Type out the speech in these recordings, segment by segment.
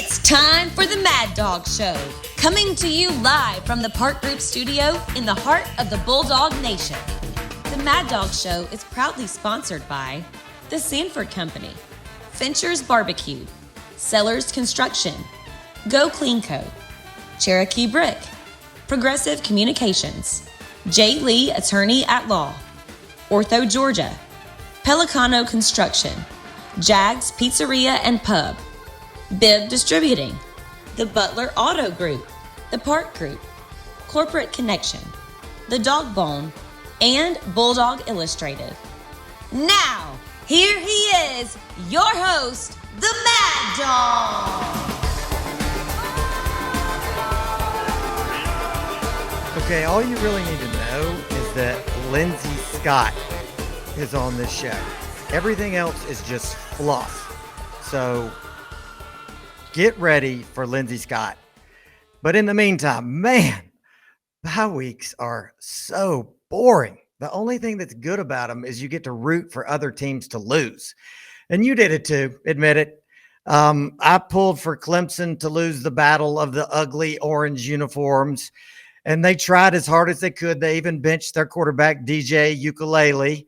It's time for the Mad Dog Show, coming to you live from the Park Group studio in the heart of the Bulldog Nation. The Mad Dog Show is proudly sponsored by the Sanford Company, Fincher's Barbecue, Sellers Construction, Go Clean Co., Cherokee Brick, Progressive Communications, J. Lee Attorney at Law, Ortho Georgia, Pelicano Construction, Jags Pizzeria and Pub, Bib Distributing, the Butler Auto Group, the Park Group, Corporate Connection, the Dog Bone, and Bulldog Illustrated. Now, here he is, your host, the Mad Dog. Okay, all you really need to know is that Lindsay Scott is on this show. Everything else is just fluff. So get ready for Lindsay Scott. But in the meantime, man, bye weeks are so boring. The only thing that's good about them is you get to root for other teams to lose. And you did it too, admit it. I pulled for Clemson to lose the battle of the ugly orange uniforms. And they tried as hard as they could. They even benched their quarterback, DJ Ukulele.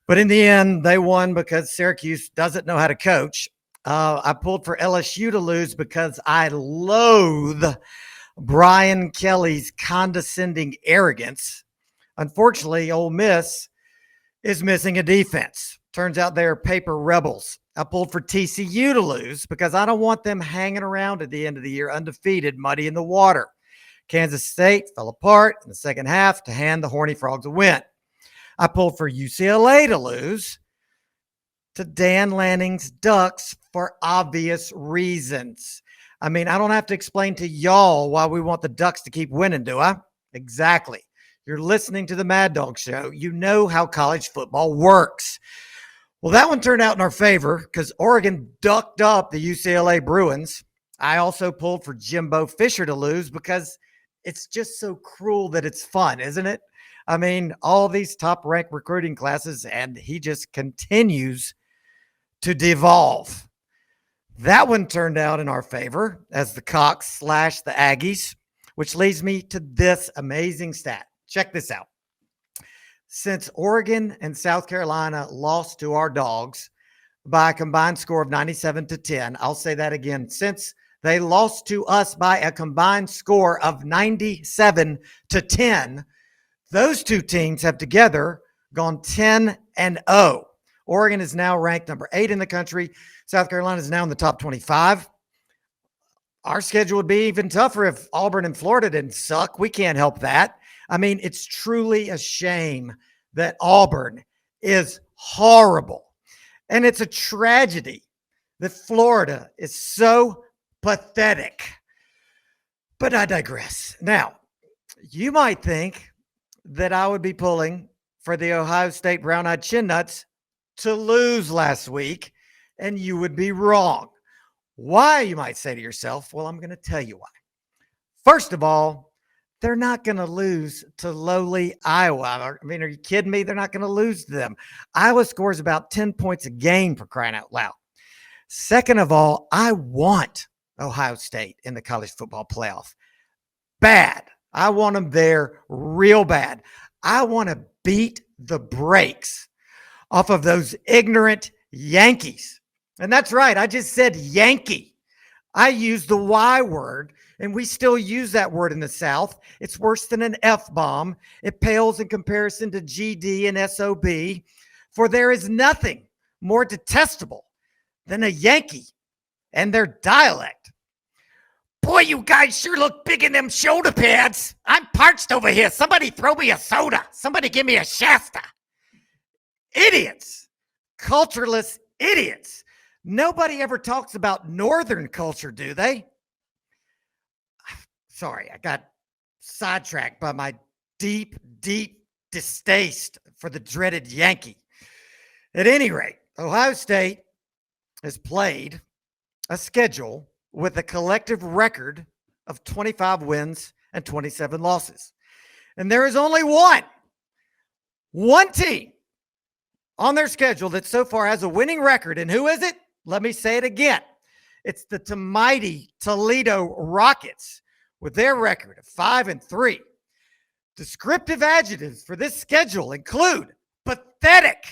But in the end, they won because Syracuse doesn't know how to coach. I pulled for LSU to lose because I loathe Brian Kelly's condescending arrogance. Unfortunately, Ole Miss is missing a defense. Turns out they're paper rebels. I pulled for TCU to lose because I don't want them hanging around at the end of the year undefeated, muddy in the water. Kansas State fell apart in the second half to hand the Horny Frogs a win. I pulled for UCLA to lose to Dan Lanning's Ducks for obvious reasons. I mean, I don't have to explain to y'all why we want the Ducks to keep winning, do I? Exactly. You're listening to the Mad Dog Show. You know how college football works. Well, that one turned out in our favor because Oregon ducked up the UCLA Bruins. I also pulled for Jimbo Fisher to lose because it's just so cruel that it's fun, isn't it? I mean, all these top-ranked recruiting classes, and he just continues to devolve. That one turned out in our favor as the Cox slashed the Aggies, which leads me to this amazing stat. Check this out. Since Oregon and South Carolina lost to our Dogs by a combined score of 97-10, I'll say that again. Since they lost to us by a combined score of 97-10, those two teams have together gone 10-0. Oregon is now ranked number 8 in the country. South Carolina is now in the top 25. Our schedule would be even tougher if Auburn and Florida didn't suck. We can't help that. I mean, it's truly a shame that Auburn is horrible. And it's a tragedy that Florida is so pathetic. But I digress. Now, you might think that I would be pulling for the Ohio State Brown-Eyed Chin Nuts to lose last week, and you would be wrong. Why, you might say to yourself? Well, I'm going to tell you why. First of all, they're not going to lose to lowly Iowa. I mean, are you kidding me? They're not going to lose to them. Iowa scores about 10 points a game, for crying out loud. Second of all, I want Ohio State in the college football playoff. Bad. I want them there real bad. I want to beat the brakes off of those ignorant Yankees. And that's right. I just said Yankee. I used the Y word, and we still use that word in the South. It's worse than an F-bomb. It pales in comparison to GD and SOB, for there is nothing more detestable than a Yankee and their dialect. Boy, you guys sure look big in them shoulder pads. I'm parched over here. Somebody throw me a soda. Somebody give me a Shasta. Idiots. Cultureless idiots. Nobody ever talks about Northern culture, do they? Sorry, I got sidetracked by my deep, deep distaste for the dreaded Yankee. At any rate, Ohio State has played a schedule with a collective record of 25 wins and 27 losses. And there is only one team on their schedule that so far has a winning record. And who is it? Let me say it again. It's the mighty Toledo Rockets with their record of 5-3. Descriptive adjectives for this schedule include pathetic,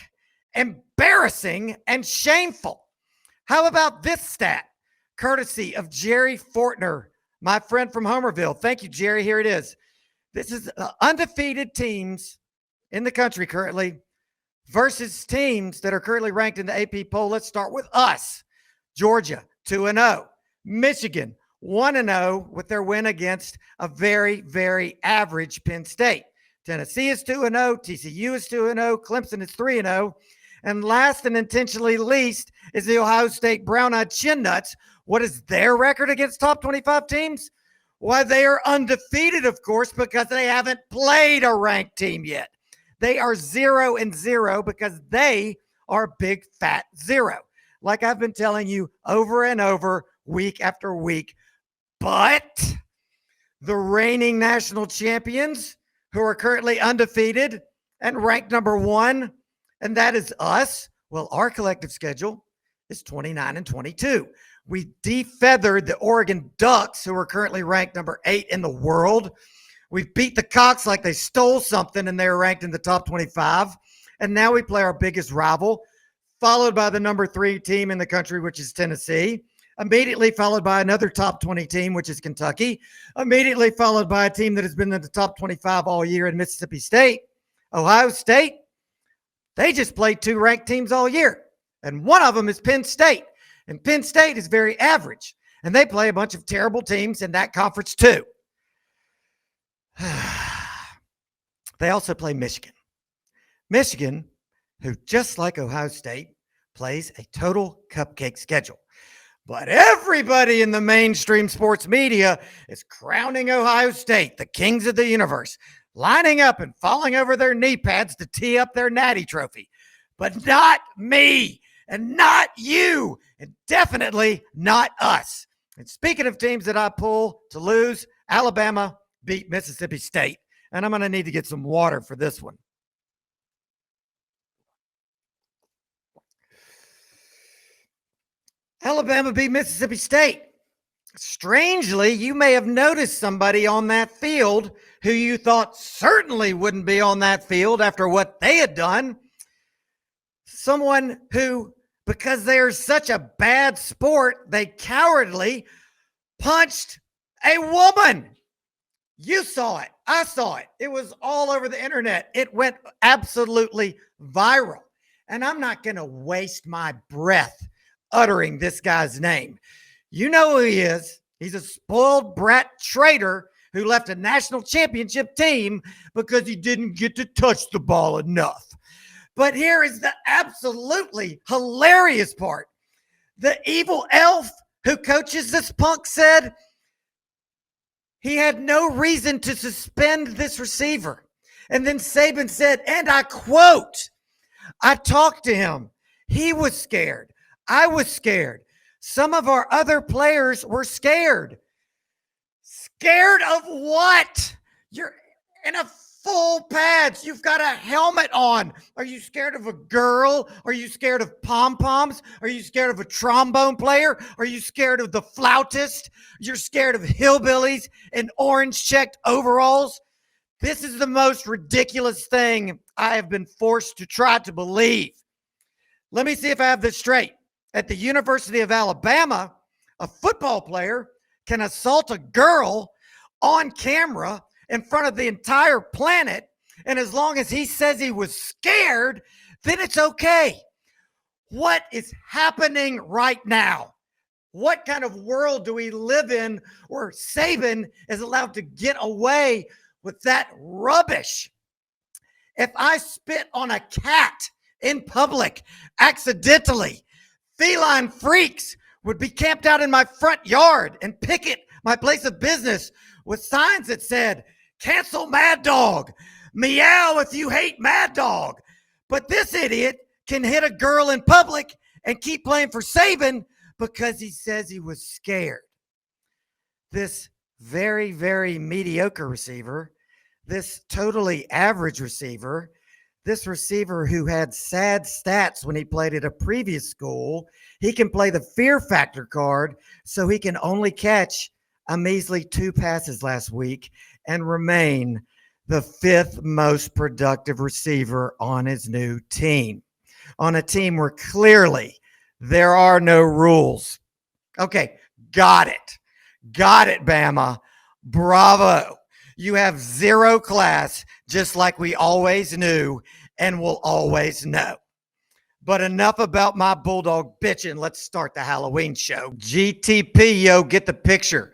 embarrassing, and shameful. How about this stat? Courtesy of Jerry Fortner, my friend from Homerville. Thank you, Jerry. Here it is. This is undefeated teams in the country currently versus teams that are currently ranked in the AP poll. Let's start with us. Georgia, 2-0. Michigan, 1-0 with their win against a very, very average Penn State. Tennessee is 2-0. TCU is 2-0. Clemson is 3-0. And last and intentionally least is the Ohio State Brown-Eyed Chin Nuts. What is their record against top 25 teams? Why, they are undefeated, of course, because they haven't played a ranked team yet. They are 0-0 because they are big fat zero. Like I've been telling you over and over, week after week. But the reigning national champions, who are currently undefeated and ranked number 1, and that is us. Well, our collective schedule is 29-22. We defeathered the Oregon Ducks, who are currently ranked number 8 in the world. We beat the Cox like they stole something and they were ranked in the top 25. And now we play our biggest rival, followed by the number 3 team in the country, which is Tennessee. Immediately followed by another top 20 team, which is Kentucky. Immediately followed by a team that has been in the top 25 all year in Mississippi State. Ohio State, they just played 2 ranked teams all year. And one of them is Penn State. And Penn State is very average. And they play a bunch of terrible teams in that conference too. They also play Michigan. Michigan, who just like Ohio State, plays a total cupcake schedule. But everybody in the mainstream sports media is crowning Ohio State the kings of the universe, lining up and falling over their knee pads to tee up their natty trophy. But not me, and not you, and definitely not us. And speaking of teams that I pull to lose, Alabama beat Mississippi State. And I'm going to need to get some water for this one. Alabama beat Mississippi State. Strangely, you may have noticed somebody on that field who you thought certainly wouldn't be on that field after what they had done. Someone who, because they're such a bad sport, they cowardly punched a woman. You saw it. I saw it. It was all over the internet. It went absolutely viral. And I'm not going to waste my breath uttering this guy's name. You know who he is. He's a spoiled brat traitor who left a national championship team because he didn't get to touch the ball enough. But here is the absolutely hilarious part. The evil elf who coaches this punk said he had no reason to suspend this receiver. And then Saban said, and I quote, I talked to him. He was scared. I was scared. Some of our other players were scared. Scared of what? You're in a full pads. You've got a helmet on. Are you scared of a girl? Are you scared of pom-poms? Are you scared of a trombone player? Are you scared of the flautist? You're scared of hillbillies in orange-checked overalls? This is the most ridiculous thing I have been forced to try to believe. Let me see if I have this straight. At the University of Alabama, a football player can assault a girl on camera in front of the entire planet, and as long as he says he was scared, then it's okay. What is happening right now? What kind of world do we live in where Saban is allowed to get away with that rubbish? If I spit on a cat in public accidentally, feline freaks would be camped out in my front yard and picket my place of business with signs that said, cancel Mad Dog, meow if you hate Mad Dog. But this idiot can hit a girl in public and keep playing for Saban because he says he was scared. This very, very mediocre receiver, this totally average receiver, this receiver who had sad stats when he played at a previous school, he can play the fear factor card, so he can only catch a measly 2 passes last week and remain the 5th most productive receiver on his new team, on a team where clearly there are no rules. Okay, got it. Got it, Bama. Bravo. You have zero class, just like we always knew and will always know. But enough about my Bulldog bitching. Let's start the Halloween show. GTP, yo, get the picture.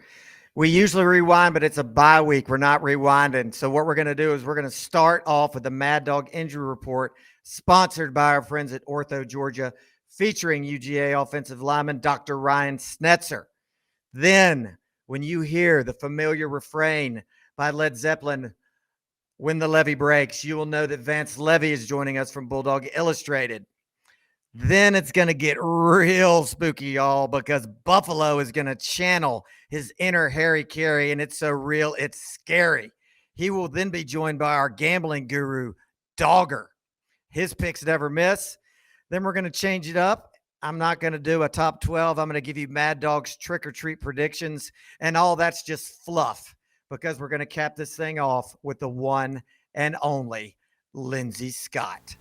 We usually rewind, but it's a bye week. We're not rewinding. So what we're going to do is we're going to start off with the Mad Dog injury report, sponsored by our friends at Ortho Georgia, featuring UGA offensive lineman Dr. Ryan Schnetzer. Then, when you hear the familiar refrain by Led Zeppelin, "When the Levee Breaks," you will know that Vance Levy is joining us from Bulldog Illustrated. Then it's going to get real spooky, y'all, because Buffalo is going to channel his inner Harry Carey, and it's so real, it's scary. He will then be joined by our gambling guru, Dogger. His picks never miss. Then we're going to change it up. I'm not going to do a top 12. I'm going to give you Mad Dog's trick or treat predictions, and all that's just fluff because we're going to cap this thing off with the one and only Lindsay Scott.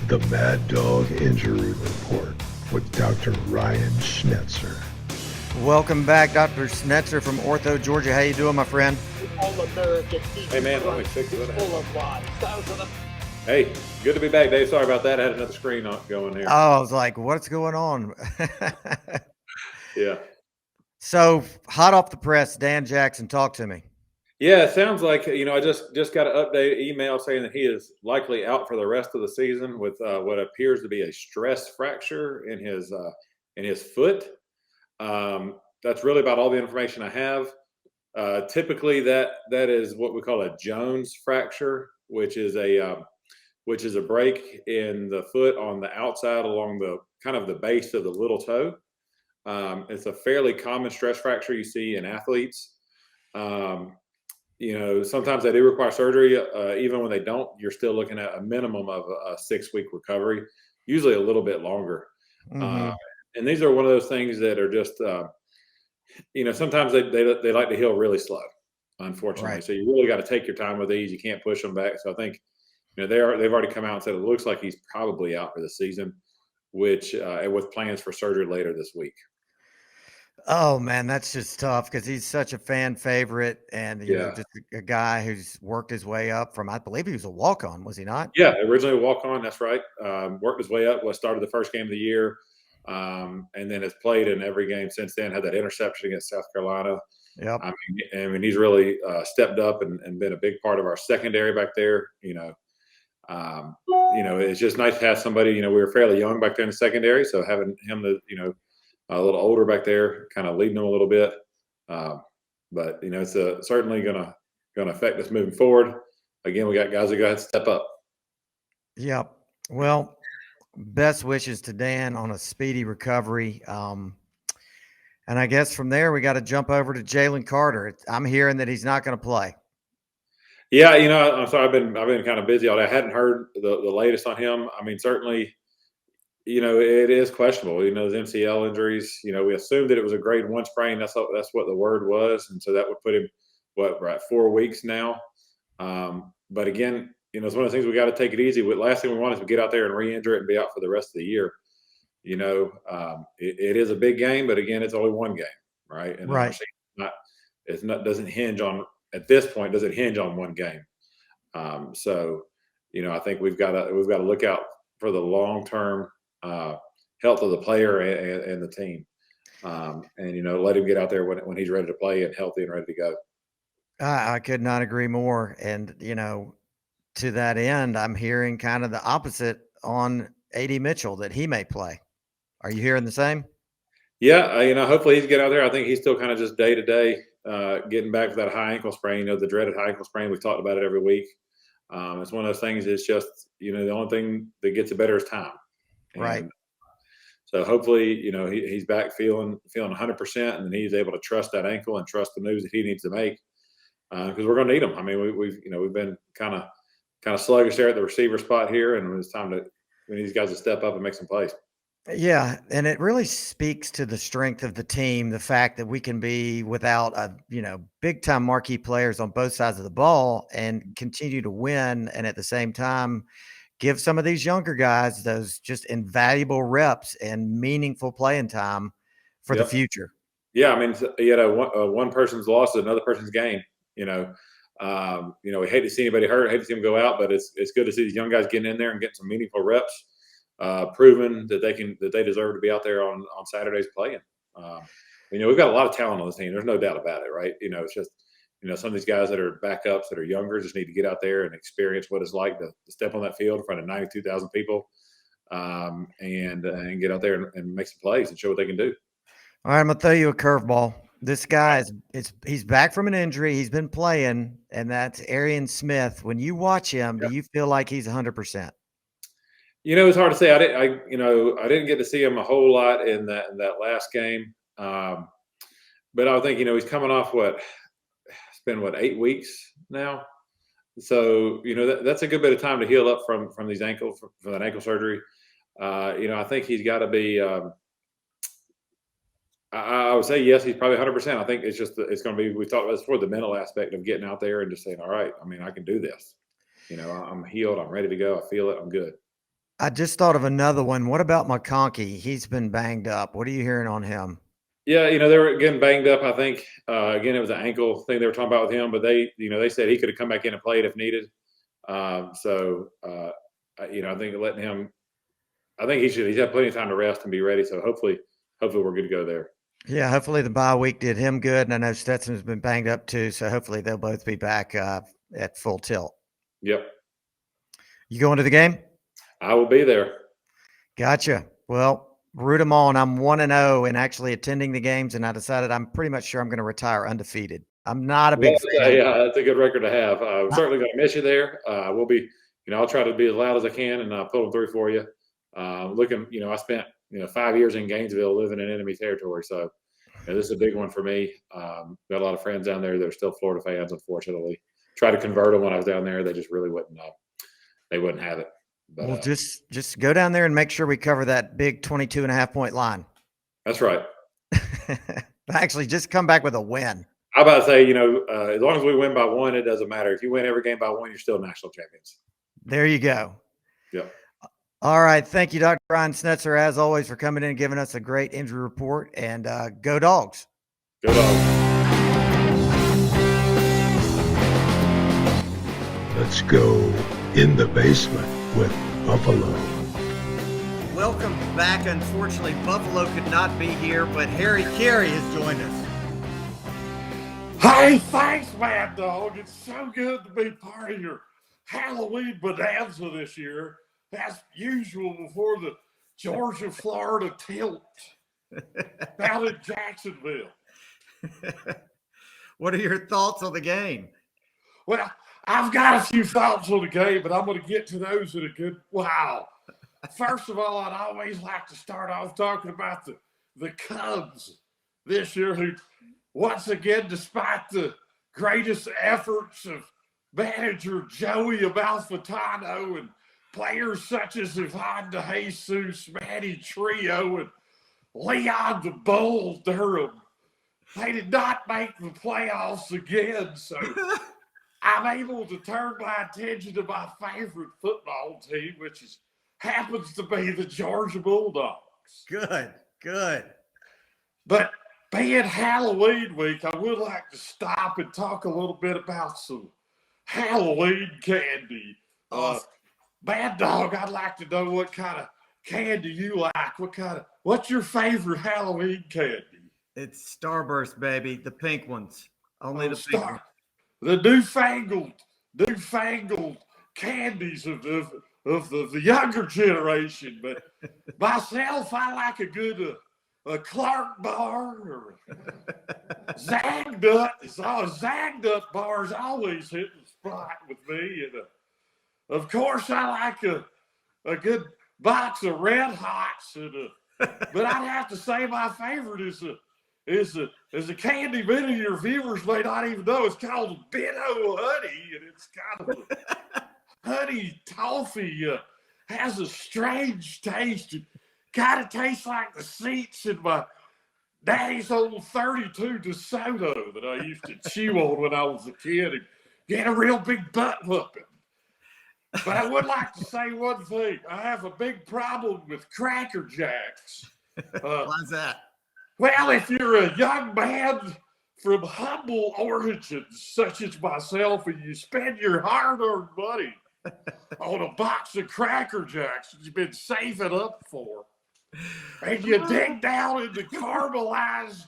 The Mad Dog Injury Report with Dr. Ryan Schnetzer. Welcome back, Dr. Schnetzer from Ortho Georgia. How you doing, my friend? All-American team. Hey, man, let me fix it. Full of lies. Hey, good to be back, Dave. Sorry about that. I had another screen going here. Oh, I was like, what's going on? Yeah. So, hot off the press, Dan Jackson, talk to me. Yeah, it sounds like, I just got an update email saying that he is likely out for the rest of the season with what appears to be a stress fracture in his foot. That's really about all the information I have. Typically, that is what we call a Jones fracture, which is a break in the foot on the outside along the kind of the base of the little toe. It's a fairly common stress fracture you see in athletes. Sometimes they do require surgery. Even when they don't, you're still looking at a minimum of a 6-week recovery, usually a little bit longer. Mm-hmm. And these are one of those things that are just, sometimes they like to heal really slow, unfortunately. Right. So you really got to take your time with these. You can't push them back. So I think, they've already come out and said it looks like he's probably out for the season, which with plans for surgery later this week. Oh man, that's just tough because he's such a fan favorite, and just a guy who's worked his way up from, I believe he was a walk-on, was he not? Yeah, originally a walk-on. That's right. Worked his way up. Started the first game of the year, and then has played in every game since then. Had that interception against South Carolina. Yep. I mean, he's really stepped up and been a big part of our secondary back there. It's just nice to have somebody. We were fairly young back there in the secondary, so having him a little older back there, kind of leading them a little bit. But it's certainly going to affect us moving forward. Again, we got guys that got to step up. Yep. Well, best wishes to Dan on a speedy recovery. And I guess from there we got to jump over to Jalen Carter. I'm hearing that he's not going to play. Yeah, I'm sorry. I've been kind of busy all day. I hadn't heard the latest on him. I mean, certainly. It is questionable. Those MCL injuries. We assumed that it was a grade 1 sprain. That's what the word was, and so that would put him 4 weeks now. But again, it's one of the things we got to take it easy. Last thing we want is to get out there and re-injure it and be out for the rest of the year. It is a big game, but again, it's only one game, right? And right. Doesn't hinge on at this point. Doesn't hinge on one game. So I think we've got to look out for the long term. Health of the player and the team, and let him get out there when he's ready to play and healthy and ready to go. I could not agree more. And to that end, I'm hearing kind of the opposite on AD Mitchell, that he may play. Are you hearing the same? Yeah, hopefully he's get out there. I think he's still kind of just day to day, getting back to that high ankle sprain. The dreaded high ankle sprain. We've talked about it every week. It's one of those things. It's just the only thing that gets it better is time. Right. So hopefully, he's back feeling 100%, and then he's able to trust that ankle and trust the moves that he needs to make. because we're going to need them. I mean, we've been kind of sluggish there at the receiver spot here, and it's time we need these guys to step up and make some plays. Yeah, and it really speaks to the strength of the team, the fact that we can be without big time marquee players on both sides of the ball and continue to win, and at the same time give some of these younger guys those just invaluable reps and meaningful playing time for the Yep. future. Yeah, I mean, one person's loss is another person's gain. We hate to see anybody hurt, hate to see them go out, but it's good to see these young guys getting in there and getting some meaningful reps, proving that they deserve to be out there on Saturdays playing. We've got a lot of talent on this team. There's no doubt about it, right? It's just some of these guys that are backups that are younger just need to get out there and experience what it's like to step on that field in front of 92,000 people, and get out there and make some plays and show what they can do. All right, I'm gonna throw you a curveball. This guy he's back from an injury. He's been playing, and that's Arian Smith. When you watch him, do you feel like he's 100%? It's hard to say. I didn't get to see him a whole lot in that last game, but I think he's coming off it's been 8 weeks now, so that's a good bit of time to heal up from these ankles from that ankle surgery. I think he's got to be. I would say yes, he's probably 100%. I think it's going to be, we talked about this before, the mental aspect of getting out there and just saying, all right, I mean, I can do this. I'm healed. I'm ready to go. I feel it. I'm good. I just thought of another one. What about McConkey? He's been banged up. What are you hearing on him? Yeah, they were getting banged up. I think, again, it was an ankle thing they were talking about with him, but they said he could have come back in and played if needed. I think letting him, I think he's had plenty of time to rest and be ready. So hopefully we're good to go there. Yeah, hopefully the bye week did him good, and I know Stetson's been banged up too, so hopefully they'll both be back at full tilt. Yep. You going to the game? I will be there. Gotcha. Well, root them on. I'm 1-0 and actually attending the games, and I decided I'm pretty much sure I'm going to retire undefeated. I'm not a big fan. Yeah, that's a good record to have. I'm certainly going to miss you there. We'll be, I'll try to be as loud as I can and pull them through for you. I spent 5 years in Gainesville living in enemy territory. So this is a big one for me. Got a lot of friends down there that are still Florida fans, unfortunately. Tried to convert them when I was down there. They just really wouldn't have it. But, well, just go down there and make sure we cover that big 22.5-point line. That's right. Actually, just come back with a win. I'm about to say, as long as we win by one, it doesn't matter. If you win every game by one, you're still national champions. There you go. Yep. All right. Thank you, Dr. Ryan Schnetzer, as always, for coming in and giving us a great injury report. And go Dogs. Go Dogs. Let's go in the basement with Buffalo. Welcome back. Unfortunately, Buffalo could not be here, but Harry Carey has joined us. Hey, thanks, Mad Dog. It's so good to be part of your Halloween bonanza this year, as usual, before the Georgia-Florida tilt out in Jacksonville. What are your thoughts on the game? Well, I've got a few thoughts on the game, but I'm going to get to those in a good while. First of all, I'd always like to start off talking about the Cubs this year, who, once again, despite the greatest efforts of manager Joey Amalfitano and players such as Ivan DeJesus, Manny Trio, and Leon the Bull Durham, they did not make the playoffs again. So I'm able to turn my attention to my favorite football team, which happens to be the Georgia Bulldogs. Good. But being Halloween week, I would like to stop and talk a little bit about some Halloween candy. Mad Dog, I'd like to know what kind of candy you like. What's your favorite Halloween candy? It's Starburst, baby. The pink ones. Only the pink ones. The newfangled candies of the younger generation. But myself, I like a good a Clark bar or Zagnut. Zagnut bars always hit the spot with me. And of course, I like a good box of Red Hots. But I'd have to say my favorite is is a candy many of your viewers may not even know. It's called Benno Honey, and it's kind of honey toffee. Has a strange taste. It kind of tastes like the seats in my daddy's old 32 DeSoto that I used to chew on when I was a kid and get a real big butt whooping. But I would like to say one thing. I have a big problem with Cracker Jacks. Why's that? Well, if you're a young man from humble origins, such as myself, and you spend your hard-earned money on a box of Cracker Jacks that you've been saving up for, and you dig down into caramelized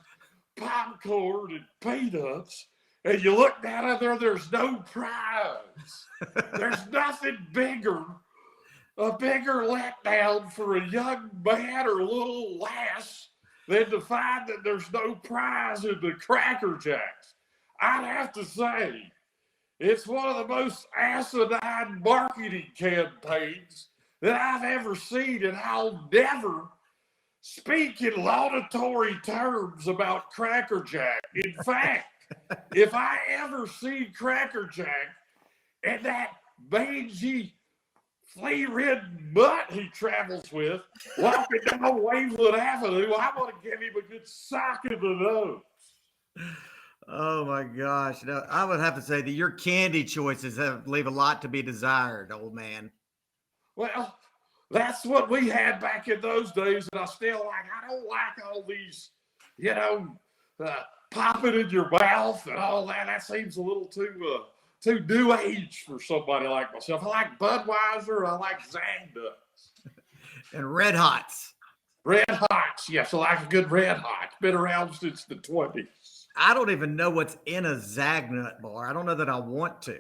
popcorn and peanuts, and you look down at there's no prize. There's nothing bigger, a bigger letdown for a young man or little lass than to find that there's no prize in the Cracker Jacks. I'd have to say, it's one of the most asinine marketing campaigns that I've ever seen, and I'll never speak in laudatory terms about Cracker Jack. In fact, if I ever see Cracker Jack and that mangy, flea-ridden butt he travels with walking down Waveland Avenue, I'm going to give him a good sock in the nose. Oh my gosh. No, I would have to say that your candy choices leave a lot to be desired, old man. Well, that's what we had back in those days, and I still like. I don't like all these, popping in your mouth and all that. That seems a little too new age for somebody like myself. I like Budweiser. I like Zagnuts. And Red Hots. Red Hots, yes, I like a good Red Hot. Been around since the 20s. I don't even know what's in a Zagnut bar. I don't know that I want to.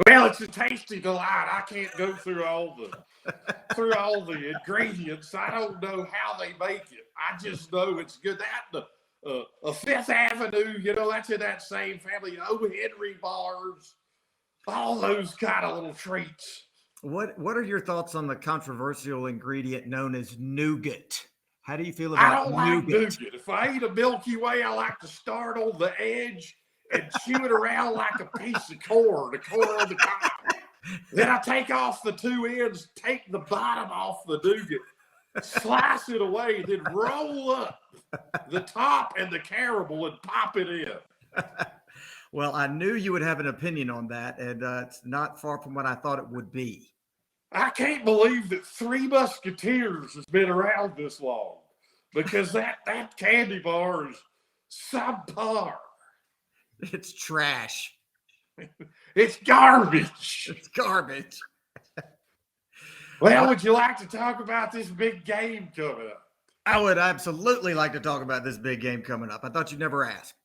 Well, it's a tasty delight. I can't go through all the ingredients. I don't know how they make it. I just know it's good. That a Fifth Avenue, that's in that same family. O. Henry bars, all those kind of little treats. What are your thoughts on the controversial ingredient known as nougat? How do you feel about I don't like nougat? If I eat a Milky Way, I like to start on the edge and chew it around like a piece of corn, the corn on the cob. Then I take off the two ends, take the bottom off the nougat, slice it away, then roll up the top and the caramel and pop it in. Well, I knew you would have an opinion on that, and it's not far from what I thought it would be. I can't believe that Three Musketeers has been around this long, because that candy bar is subpar. It's trash. It's garbage. It's garbage. Well, would you like to talk about this big game coming up? I would absolutely like to talk about this big game coming up. I thought you'd never ask.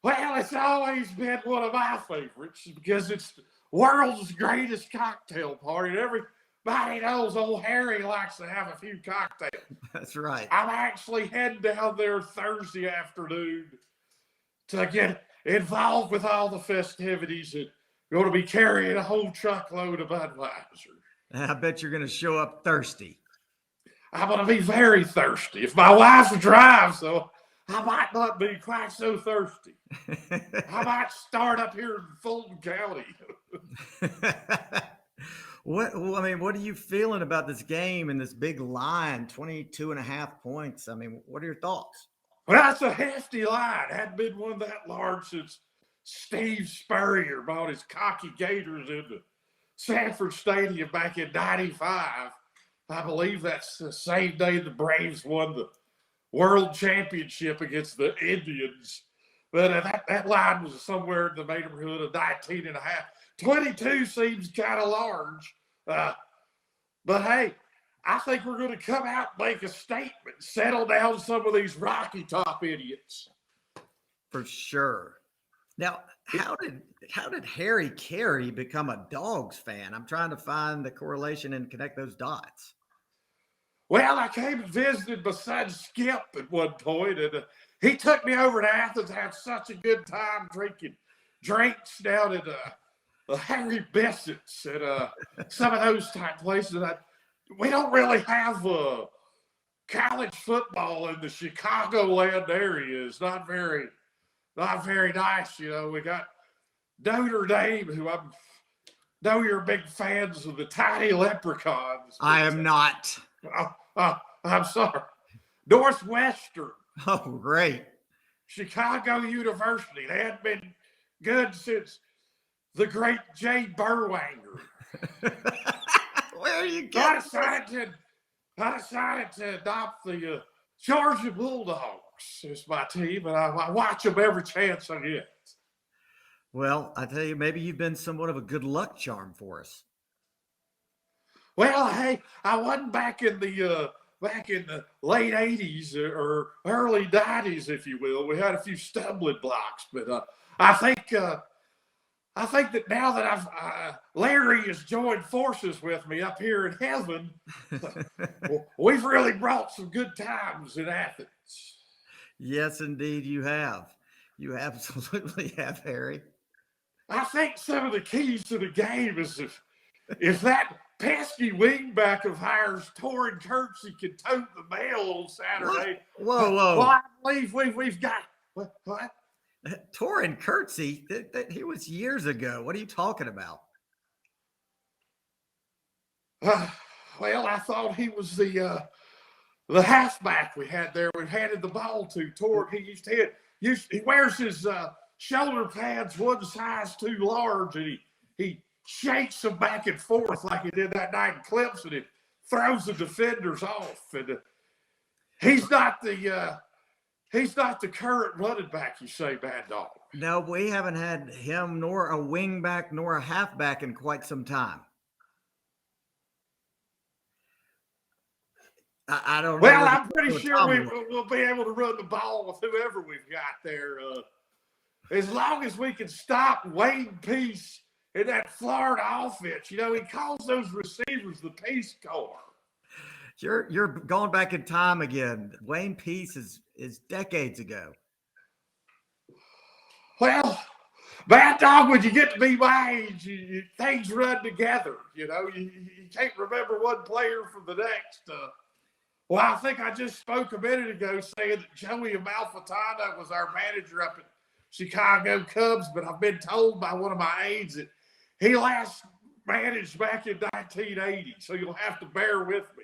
Well, it's always been one of my favorites because it's the world's greatest cocktail party. And everybody knows old Harry likes to have a few cocktails. That's right. I'm actually heading down there Thursday afternoon to get involved with all the festivities and going to be carrying a whole truckload of Budweiser. I bet you're going to show up thirsty. I'm going to be very thirsty. If my wife drives, though, I might not be quite so thirsty. I might start up here in Fulton County. What are you feeling about this game and this big line, 22.5 points? I mean, what are your thoughts? Well, that's a hefty line. Hadn't been one that large since Steve Spurrier bought his cocky Gators into Sanford Stadium back in 95. I believe that's the same day the Braves won the World Championship against the Indians. But that line was somewhere in the neighborhood of 19.5. 22 seems kind of large. But hey, I think we're going to come out and make a statement, settle down some of these Rocky Top idiots. For sure. Now, how did Harry Carey become a Dogs fan? I'm trying to find the correlation and connect those dots. Well, I came and visited my son Skip at one point, and he took me over to Athens. I had such a good time drinking drinks down at Harry Bissett's and some of those type places. We don't really have college football in the Chicagoland area is not very nice. You know, we got Notre Dame, who I know you're big fans of the tiny leprechauns. I am not. I'm sorry. Northwestern. Oh, great. Chicago University. They hadn't been good since the great Jay Berwanger. Where are you I getting decided to adopt the Georgia Bulldogs as my team, and I watch them every chance I get. Well, I tell you, maybe you've been somewhat of a good luck charm for us. Well, hey, I wasn't back in the late '80s or early '90s, if you will. We had a few stumbling blocks, but I think that now that Larry has joined forces with me up here in heaven, we've really brought some good times in Athens. Yes, indeed, you have. You absolutely have, Harry. I think some of the keys to the game is if that pesky wingback of ours, Torrin Kirksey, can tote the mail on Saturday. Whoa. Well, I believe we've got what? Torrin Kirksey, he was years ago. What are you talking about? Well, I thought he was the halfback we had there. We handed the ball to Torrin. He wears his shoulder pads one size too large, and he shakes them back and forth like he did that night in Clemson and throws the defenders off. And he's not the current running back, you say, Mad Dog. No, we haven't had him nor a wingback nor a halfback in quite some time. I don't know. Well, I'm pretty sure we'll be able to run the ball with whoever we've got there. As long as we can stop Wayne Peace in that Florida offense. You know, he calls those receivers the Peace Corps. You're going back in time again. Wayne Peace is decades ago. Well, Mad Dog, when you get to be my age, things run together. You know, you can't remember one player from the next. Well, I think I just spoke a minute ago saying that Joey Amalfitano was our manager up at Chicago Cubs, but I've been told by one of my aides that he last managed back in 1980, so you'll have to bear with me.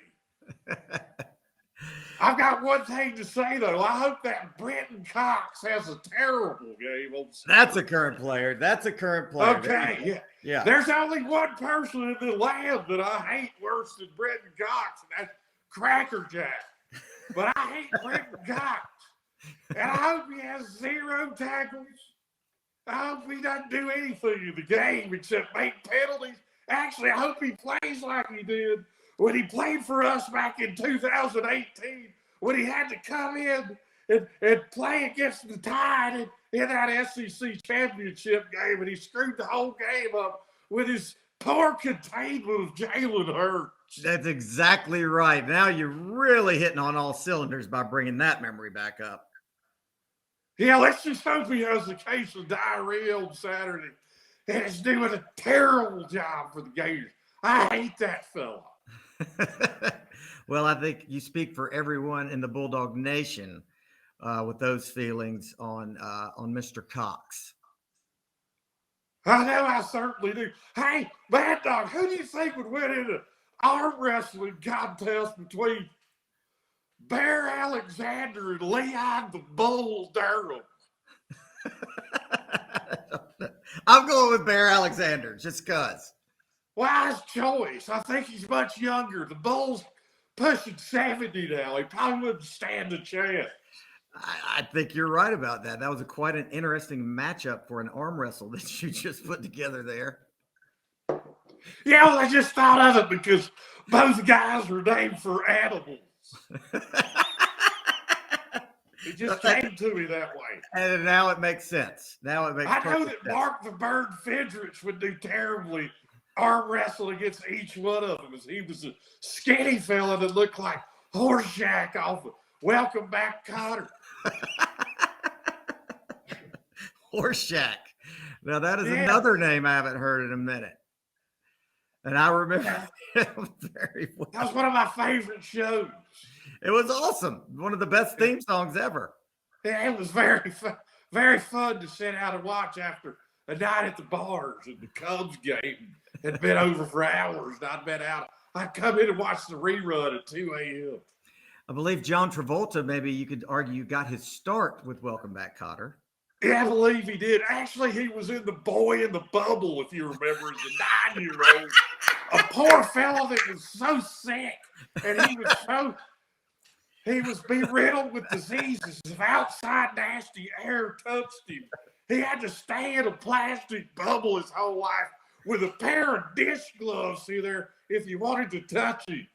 I've got one thing to say, though. I hope that Brenton Cox has a terrible game on Sunday. That's a current player. Okay, yeah. There's only one person in the land that I hate worse than Brenton Cox, and that's Cracker Jack. But I hate Brenton Cox. And I hope he has 0 tackles. I hope he doesn't do anything in the game except make penalties. Actually, I hope he plays like he did when he played for us back in 2018, when he had to come in and play against the Tide in that SEC championship game, and he screwed the whole game up with his poor containment of Jalen Hurts. That's exactly right. Now you're really hitting on all cylinders by bringing that memory back up. Yeah, let's just hope he has a case of diarrhea on Saturday and is doing a terrible job for the Gators. I hate that fella. Well, I think you speak for everyone in the Bulldog Nation with those feelings on Mr. Cox. I know I certainly do. Hey, Mad Dog, who do you think would win in an arm wrestling contest between Bear Alexander and Leon the Bull Durham? I'm going with Bear Alexander just because. Wise choice. I think he's much younger. The Bull's pushing 70 now. He probably wouldn't stand a chance. I think you're right about that. That was quite an interesting matchup for an arm wrestle that you just put together there. Yeah, well, I just thought of it because both guys were named for animals. It just came to me that way. And now it makes sense. I know that Mark the Bird Fidrich would do terribly arm wrestle against each one of them, as he was a skinny fella that looked like Horseshack off of Welcome Back, Kotter. Horseshack. Now that is another name I haven't heard in a minute. And I remember it very well. That was one of my favorite shows. It was awesome. One of the best theme songs ever. Yeah, it was very fun to sit out and watch after a night at the bars, and the Cubs game had been over for hours, and I'd been out. I'd come in and watch the rerun at 2 a.m. I believe John Travolta, maybe you could argue, got his start with Welcome Back, Cotter. Yeah, I believe he did. Actually, he was in The Boy in the Bubble, if you remember, as a 9-year-old. A poor fellow that was so sick, and he was riddled with diseases. If outside nasty air touched him, he had to stay in a plastic bubble his whole life with a pair of dish gloves there if you wanted to touch him.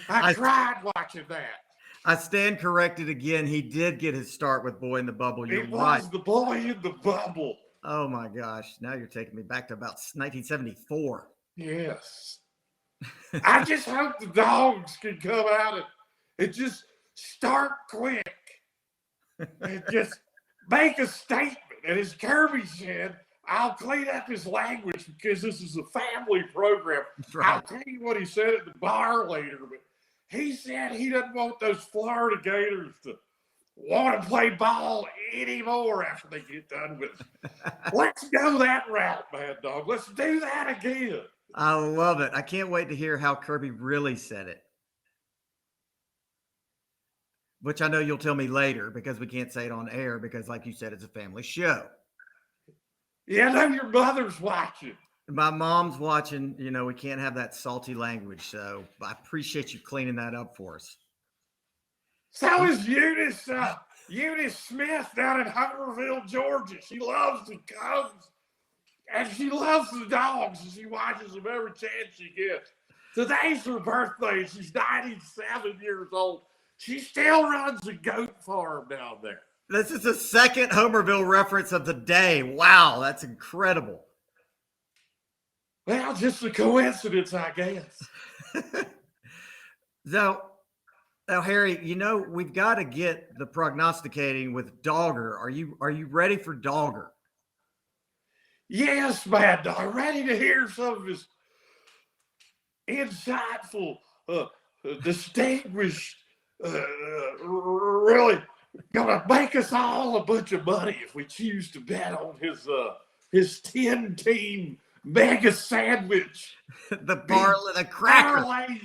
I tried watching that. I stand corrected again. He did get his start with Boy in the Bubble. You're right. It was The Boy in the Bubble. Oh, my gosh. Now you're taking me back to about 1974. Yes. I just hope the Dogs can come out and just start quick and just make a statement. And as Kirby said, I'll clean up his language because this is a family program. Right. I'll tell you what he said at the bar later, but he said he doesn't want those Florida Gators to want to play ball anymore after they get done with it. Let's go that route, Mad Dog. Let's do that again. I love it. I can't wait to hear how Kirby really said it. Which I know you'll tell me later because we can't say it on air because, like you said, it's a family show. Yeah, I know your mother's watching. My mom's watching. You know, we can't have that salty language. So I appreciate you cleaning that up for us. So is Eunice Smith down in Hunterville, Georgia. She loves the Cubs. And she loves the Dogs, and she watches them every chance she gets. Today's her birthday. She's 97 years old. She still runs a goat farm down there. This is the second Homerville reference of the day. Wow, that's incredible. Well, just a coincidence, I guess. Now, Harry, you know, we've got to get the prognosticating with Dogger. Are you ready for Dogger? Yes, Mad Dog. Ready to hear some of his insightful, distinguished, really gonna make us all a bunch of money if we choose to bet on his 10-team mega sandwich. the cracker parlay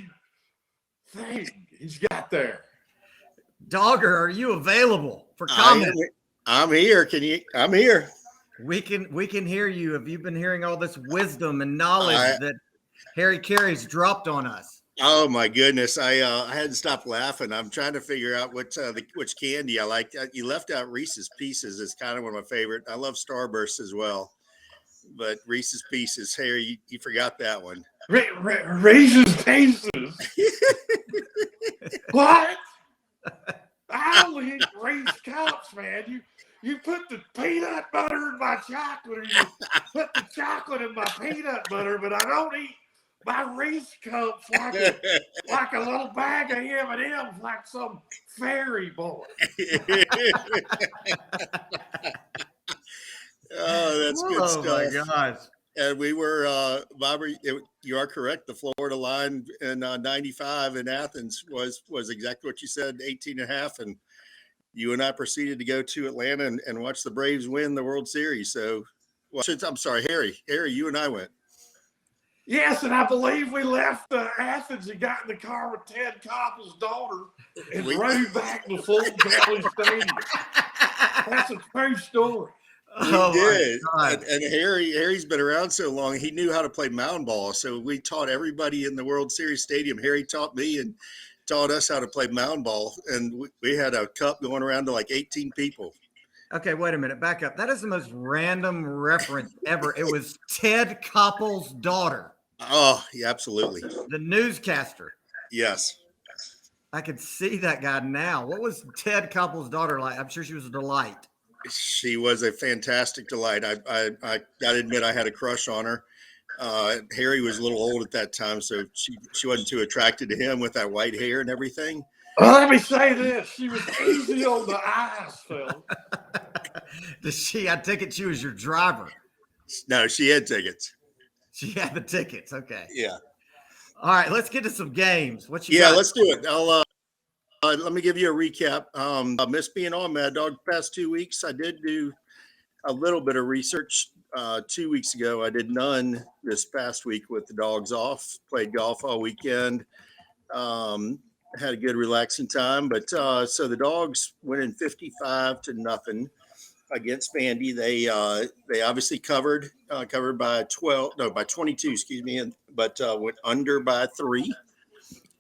thing he's got there. Dogger, are you available for comment? I'm here. I'm here. We can hear you. Have you been hearing all this wisdom and knowledge that Harry Carey's dropped on us? Oh my goodness. I hadn't stopped laughing. I'm trying to figure out which candy I like. You left out Reese's Pieces. It's kind of one of my favorite. I love Starburst as well, but Reese's Pieces, Harry, you forgot that one. Reese's Pieces. What? I only eat Reese's Cups, man. You put the peanut butter in my chocolate, or you put the chocolate in my peanut butter, but I don't eat my Reese Cups like a little bag of M&M's like some fairy boy. Oh, that's good stuff. Oh my gosh. And we were, Bobby, you are correct. The Florida line in 95 in Athens was exactly what you said, 18.5. And you and I proceeded to go to Atlanta and watch the Braves win the World Series. So, I'm sorry, Harry, you and I went. Yes, and I believe we left Athens and got in the car with Ted Koppel's daughter and rode back to Fulton County Stadium. That's a true story. We did. And Harry's been around so long, he knew how to play mound ball. So we taught everybody in the World Series stadium. Harry taught me and taught us how to play mound ball. And we had a cup going around to like 18 people. Okay, wait a minute. Back up. That is the most random reference ever. It was Ted Koppel's daughter. Oh, yeah, absolutely. The newscaster. Yes. I could see that guy now. What was Ted Koppel's daughter like? I'm sure she was a delight. She was a fantastic delight. I got to admit I had a crush on her. Harry was a little old at that time, so she wasn't too attracted to him with that white hair and everything. Well, let me say this. She was easy on the eyes, Phil. I take it she was your driver. No, she had tickets. She had the tickets. Okay. Yeah. All right. Let's get to some games. What you Yeah, got? let's do it. Let me give you a recap. I missed being on Mad Dog the past 2 weeks. I did do a little bit of research 2 weeks ago. I did none this past week with the dogs off. Played golf all weekend. Had a good relaxing time. But so the dogs went in 55-0 against Vandy. They obviously covered by 22, excuse me, but went under by 3.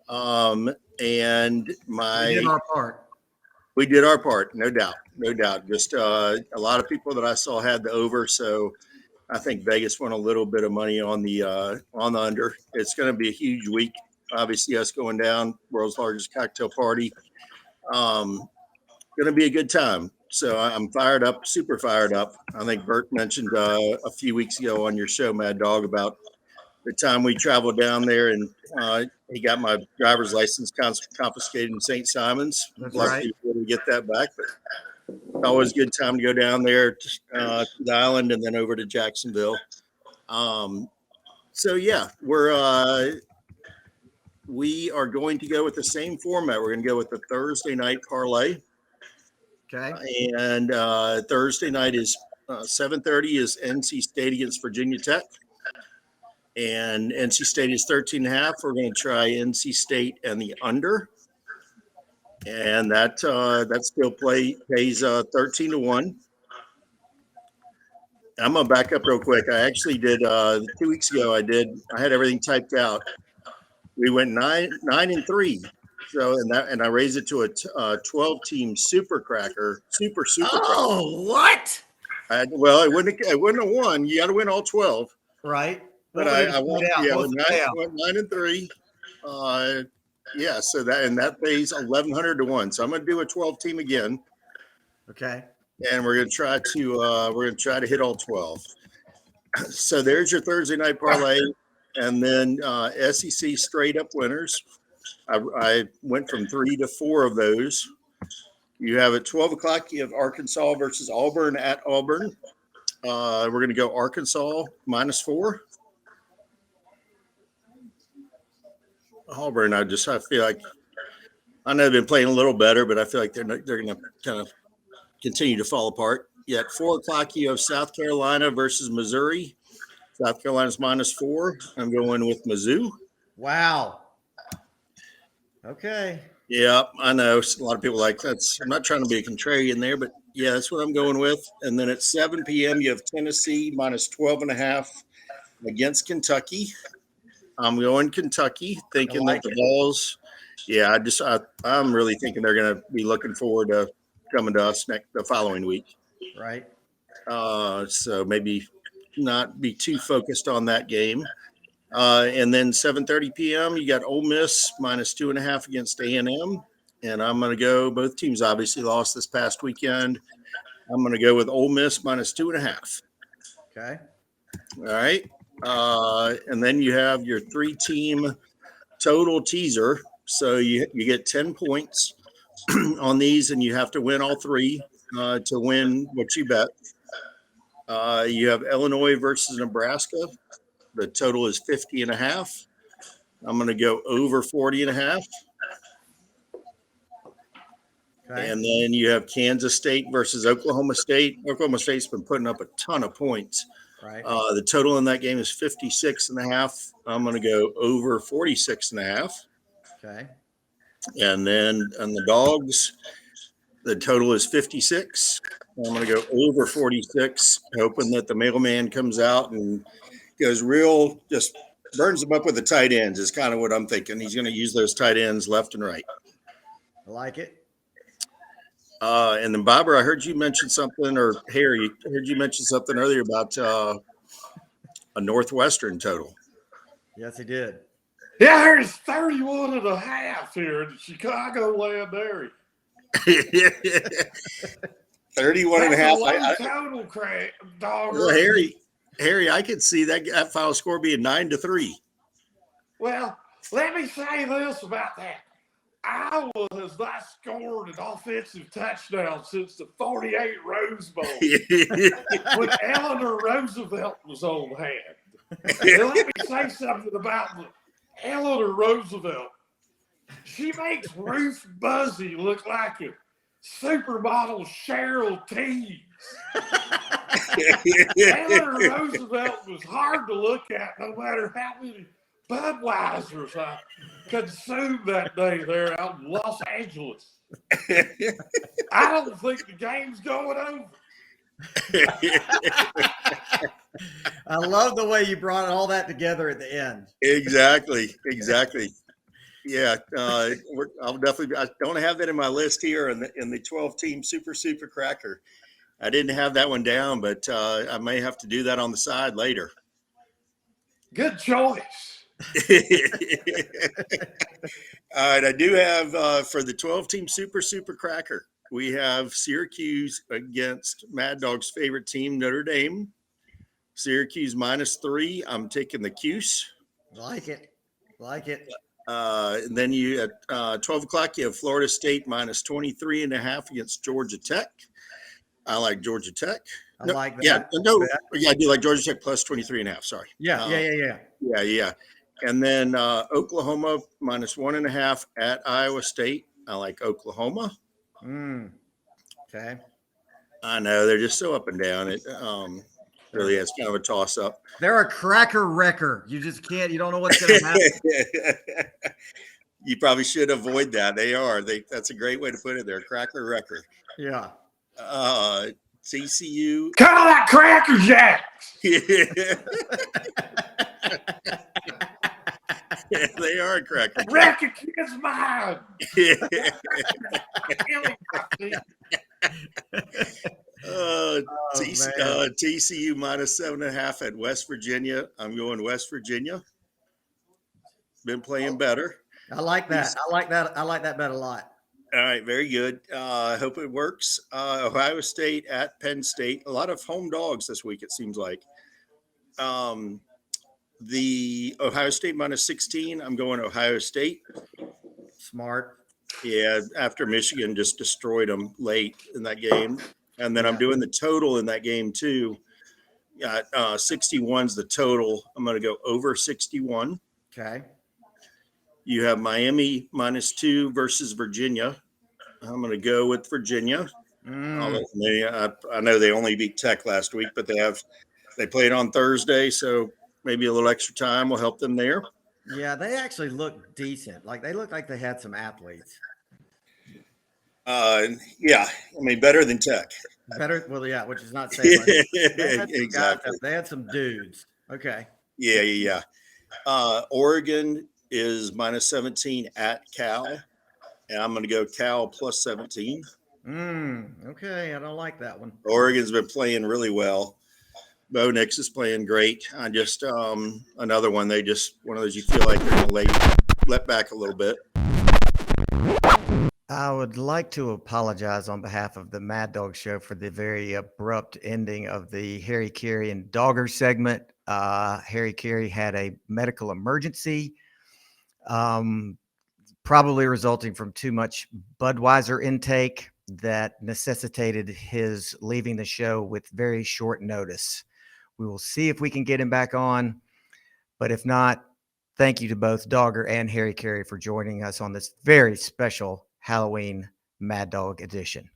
And We did our part. we did our part, no doubt. Just a lot of people that I saw had the over, so I think Vegas won a little bit of money on the under. It's going to be a huge week. Obviously, us going down, world's largest cocktail party. Going to be a good time. So I'm fired up, super fired up. I think Bert mentioned a few weeks ago on your show, Mad Dog, about the time we traveled down there, and he got my driver's license confiscated in St. Simons. That's Luckily, we didn't get that back, but it's always a good time to go down there to the island and then over to Jacksonville. So yeah, we are going to go with the same format. We're going to go with the Thursday night parlay. Okay. And Thursday night is 7:30 is NC State against Virginia Tech. And NC State is 13.5. We're going to try NC State and the under. And that still pays 13-1. I'm going to back up real quick. I actually did 2 weeks ago. I had everything typed out. We went 9-3. So and I raised it to a 12-team super cracker. Oh, what? Well, it wouldn't have won. You got to win all 12. Right. But I won. Yeah, went 9-3. Yeah. So that pays 1,100-1. So I'm going to do a 12-team again. Okay. And we're going to try to hit all 12. So there's your Thursday night parlay, and then SEC straight up winners. I went from 3 to 4 of those. You have at 12 o'clock, you have Arkansas versus Auburn at Auburn. We're going to go Arkansas -4. Auburn, I feel like, I know they've been playing a little better, but I feel like they're going to kind of continue to fall apart. Yeah, at 4 o'clock, you have South Carolina versus Missouri. South Carolina's -4. I'm going with Mizzou. Wow. Okay. Yeah, I know. A lot of people like that's. I'm not trying to be a contrarian there, but yeah, that's what I'm going with. And then at 7 p.m., you have Tennessee -12.5 against Kentucky. I'm going Kentucky, thinking that the Vols. Yeah, I'm really thinking they're going to be looking forward to coming to us the following week. Right. So maybe not be too focused on that game. And then 7:30 p.m. you got Ole Miss -2.5 against A&M, and I'm going to go. Both teams obviously lost this past weekend. I'm going to go with Ole Miss -2.5. Okay. All right. And then you have your 3-team total teaser. So you get 10 points on these, and you have to win all 3 to win what you bet. You have Illinois versus Nebraska. The total is 50.5. I'm going to go over 40.5. Okay. And then you have Kansas State versus Oklahoma State. Oklahoma State's been putting up a ton of points. Right. The total in that game is 56.5. I'm going to go over 46.5. Okay. And then on the Dogs, the total is 56. I'm going to go over 46, hoping that the mailman comes out and goes real, just burns them up with the tight ends is kind of what I'm thinking. He's going to use those tight ends left and right. I like it. And then, Bobber, I heard you mention something, or Harry, I heard you mention something earlier about a Northwestern total. Yes, he did. Yeah, there's 31.5 here in the Chicagoland area. 31.5. Total crack, dog. Well, Harry, I could see that final score being 9-3. Well, let me say this about that. Iowa has not scored an offensive touchdown since the 48 Rose Bowl when Eleanor Roosevelt was on hand. And let me say something about Eleanor Roosevelt. She makes Ruth Buzzy look like a supermodel Cheryl Teagues. Eleanor Roosevelt was hard to look at no matter how many Budweisers I consumed that day there out in Los Angeles. I don't think the game's going over. I love the way you brought all that together at the end. Exactly. Yeah, I'll definitely. I don't have that in my list here in the 12-team super cracker. I didn't have that one down, but I may have to do that on the side later. Good choice. All right, I do have for the 12-team super cracker. We have Syracuse against Mad Dog's favorite team, Notre Dame. Syracuse -3. I'm taking the Cuse. Like it. And then you at 12 o'clock, you have Florida State -23.5 against Georgia Tech. I like Georgia Tech. I like that. Yeah, I do like Georgia Tech plus 23.5. Sorry. Yeah. And then Oklahoma -1.5 at Iowa State. I like Oklahoma. Okay. I know they're just so up and down. It really is kind of a toss up. They're a cracker wrecker. You just can't. You don't know what's going to happen. You probably should avoid that. That's a great way to put it. They're a cracker wrecker. Yeah. TCU. Call that Cracker Jacks. They are a cracker. Wreck a kid's mind. TCU -7.5 at West Virginia. I'm going West Virginia. Been playing better. I like that. I like that bet a lot. All right, very good. I hope it works. Ohio State at Penn State. A lot of home dogs this week, it seems like. The Ohio State -16. I'm going Ohio State. Smart. Yeah, after Michigan just destroyed them late in that game. And then I'm doing the total in that game too. 61's the total. I'm going to go over 61. Okay. You have Miami -2 versus Virginia. I'm going to go with Virginia. I know they only beat Tech last week, but they played on Thursday, so maybe a little extra time will help them there. Yeah, they actually look decent. Like they look like they had some athletes. Yeah, I mean better than Tech. Better, well, yeah, which is not saying much. Exactly. They had some dudes. Okay. Yeah. Oregon is -17 at Cal, and I'm going to go Cal plus 17. Okay, I don't like that one. Oregon's been playing really well. Bo Nix is playing great. I just another one. One of those you feel like they're going to let back a little bit. I would like to apologize on behalf of the Mad Dog Show for the very abrupt ending of the Harry Carey and Dogger segment. Harry Carey had a medical emergency, probably resulting from too much Budweiser intake that necessitated his leaving the show with very short notice. We will see if we can get him back on, but if not, thank you to both Dogger and Harry Carey for joining us on this very special Halloween Mad Dog edition.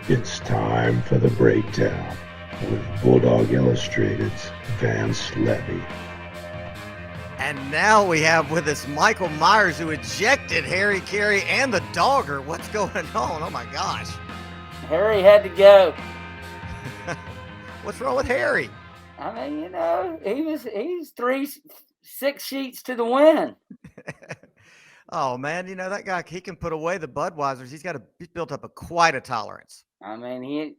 It's time for the breakdown with Bulldog Illustrated's Vance Levy. And now we have with us Michael Myers, who ejected Harry Carey and the Dogger. What's going on? Oh my gosh. Harry had to go. What's wrong with Harry? I mean, he's 6 sheets to the win. Oh man, that guy, he can put away the Budweisers. He's built up quite a tolerance. I mean, he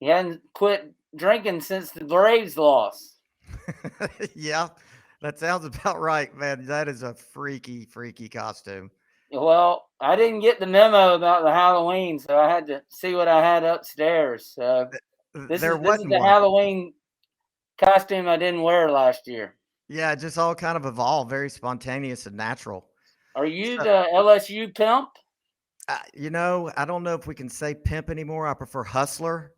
hadn't quit drinking since the Braves lost. Yeah, that sounds about right, man. That is a freaky costume. Well, I didn't get the memo about the Halloween, so I had to see what I had upstairs. So this is the Halloween costume I didn't wear last year. Yeah, just all kind of evolved, very spontaneous and natural. Are you the LSU pimp? I don't know if we can say pimp anymore. I prefer hustler.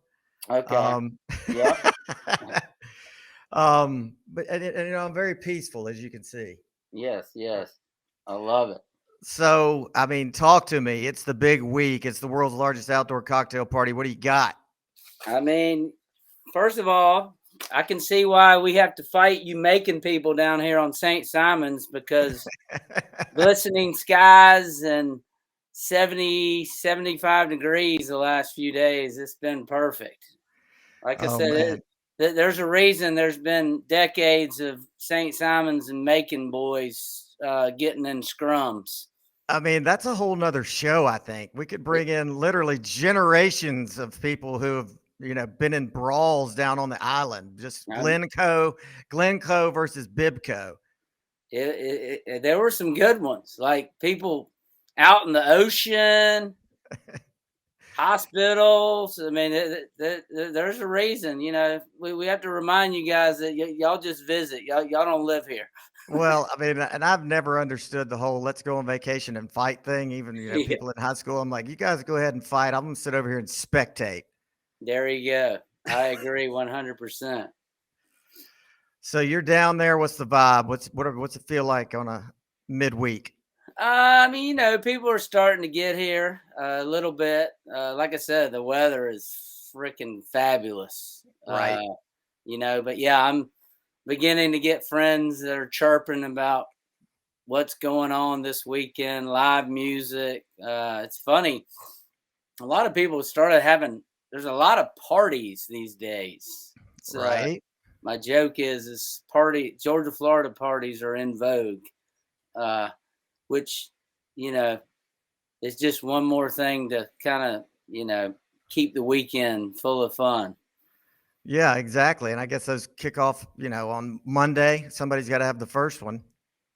Okay. Um, Yep. but and I'm very peaceful, as you can see. Yes. Yes. I love it. So, I mean, talk to me. It's the big week. It's the world's largest outdoor cocktail party. What do you got? I mean, first of all, I can see why we have to fight you making people down here on St. Simon's, because glistening skies and 70, 75 degrees the last few days. It's been perfect. Like I Oh said, man. there's a reason there's been decades of St. Simon's and Macon boys getting in scrums. I mean, that's a whole nother show, I think. We could bring in literally generations of people who have, been in brawls down on the island. Just Glencoe versus Bibco. There were some good ones, like people out in the ocean, hospitals. I mean, there's a reason. We have to remind you guys that y'all just visit. Y'all don't live here. Well, I mean, and I've never understood the whole let's go on vacation and fight thing. Even, Yeah. people in high school, I'm like, you guys go ahead and fight. I'm going to sit over here and spectate. There you go. I agree 100%. So you're down there. What's the vibe? What's it feel like on a midweek? I mean, people are starting to get here a little bit. Like I said, the weather is freaking fabulous. Right. But yeah, I'm beginning to get friends that are chirping about what's going on this weekend, live music. It's funny. A lot of people started there's a lot of parties these days. Right. My joke is Georgia, Florida parties are in vogue, which, is just one more thing to kind of, keep the weekend full of fun. Yeah, exactly. And I guess those kick off, on Monday. Somebody's got to have the first one.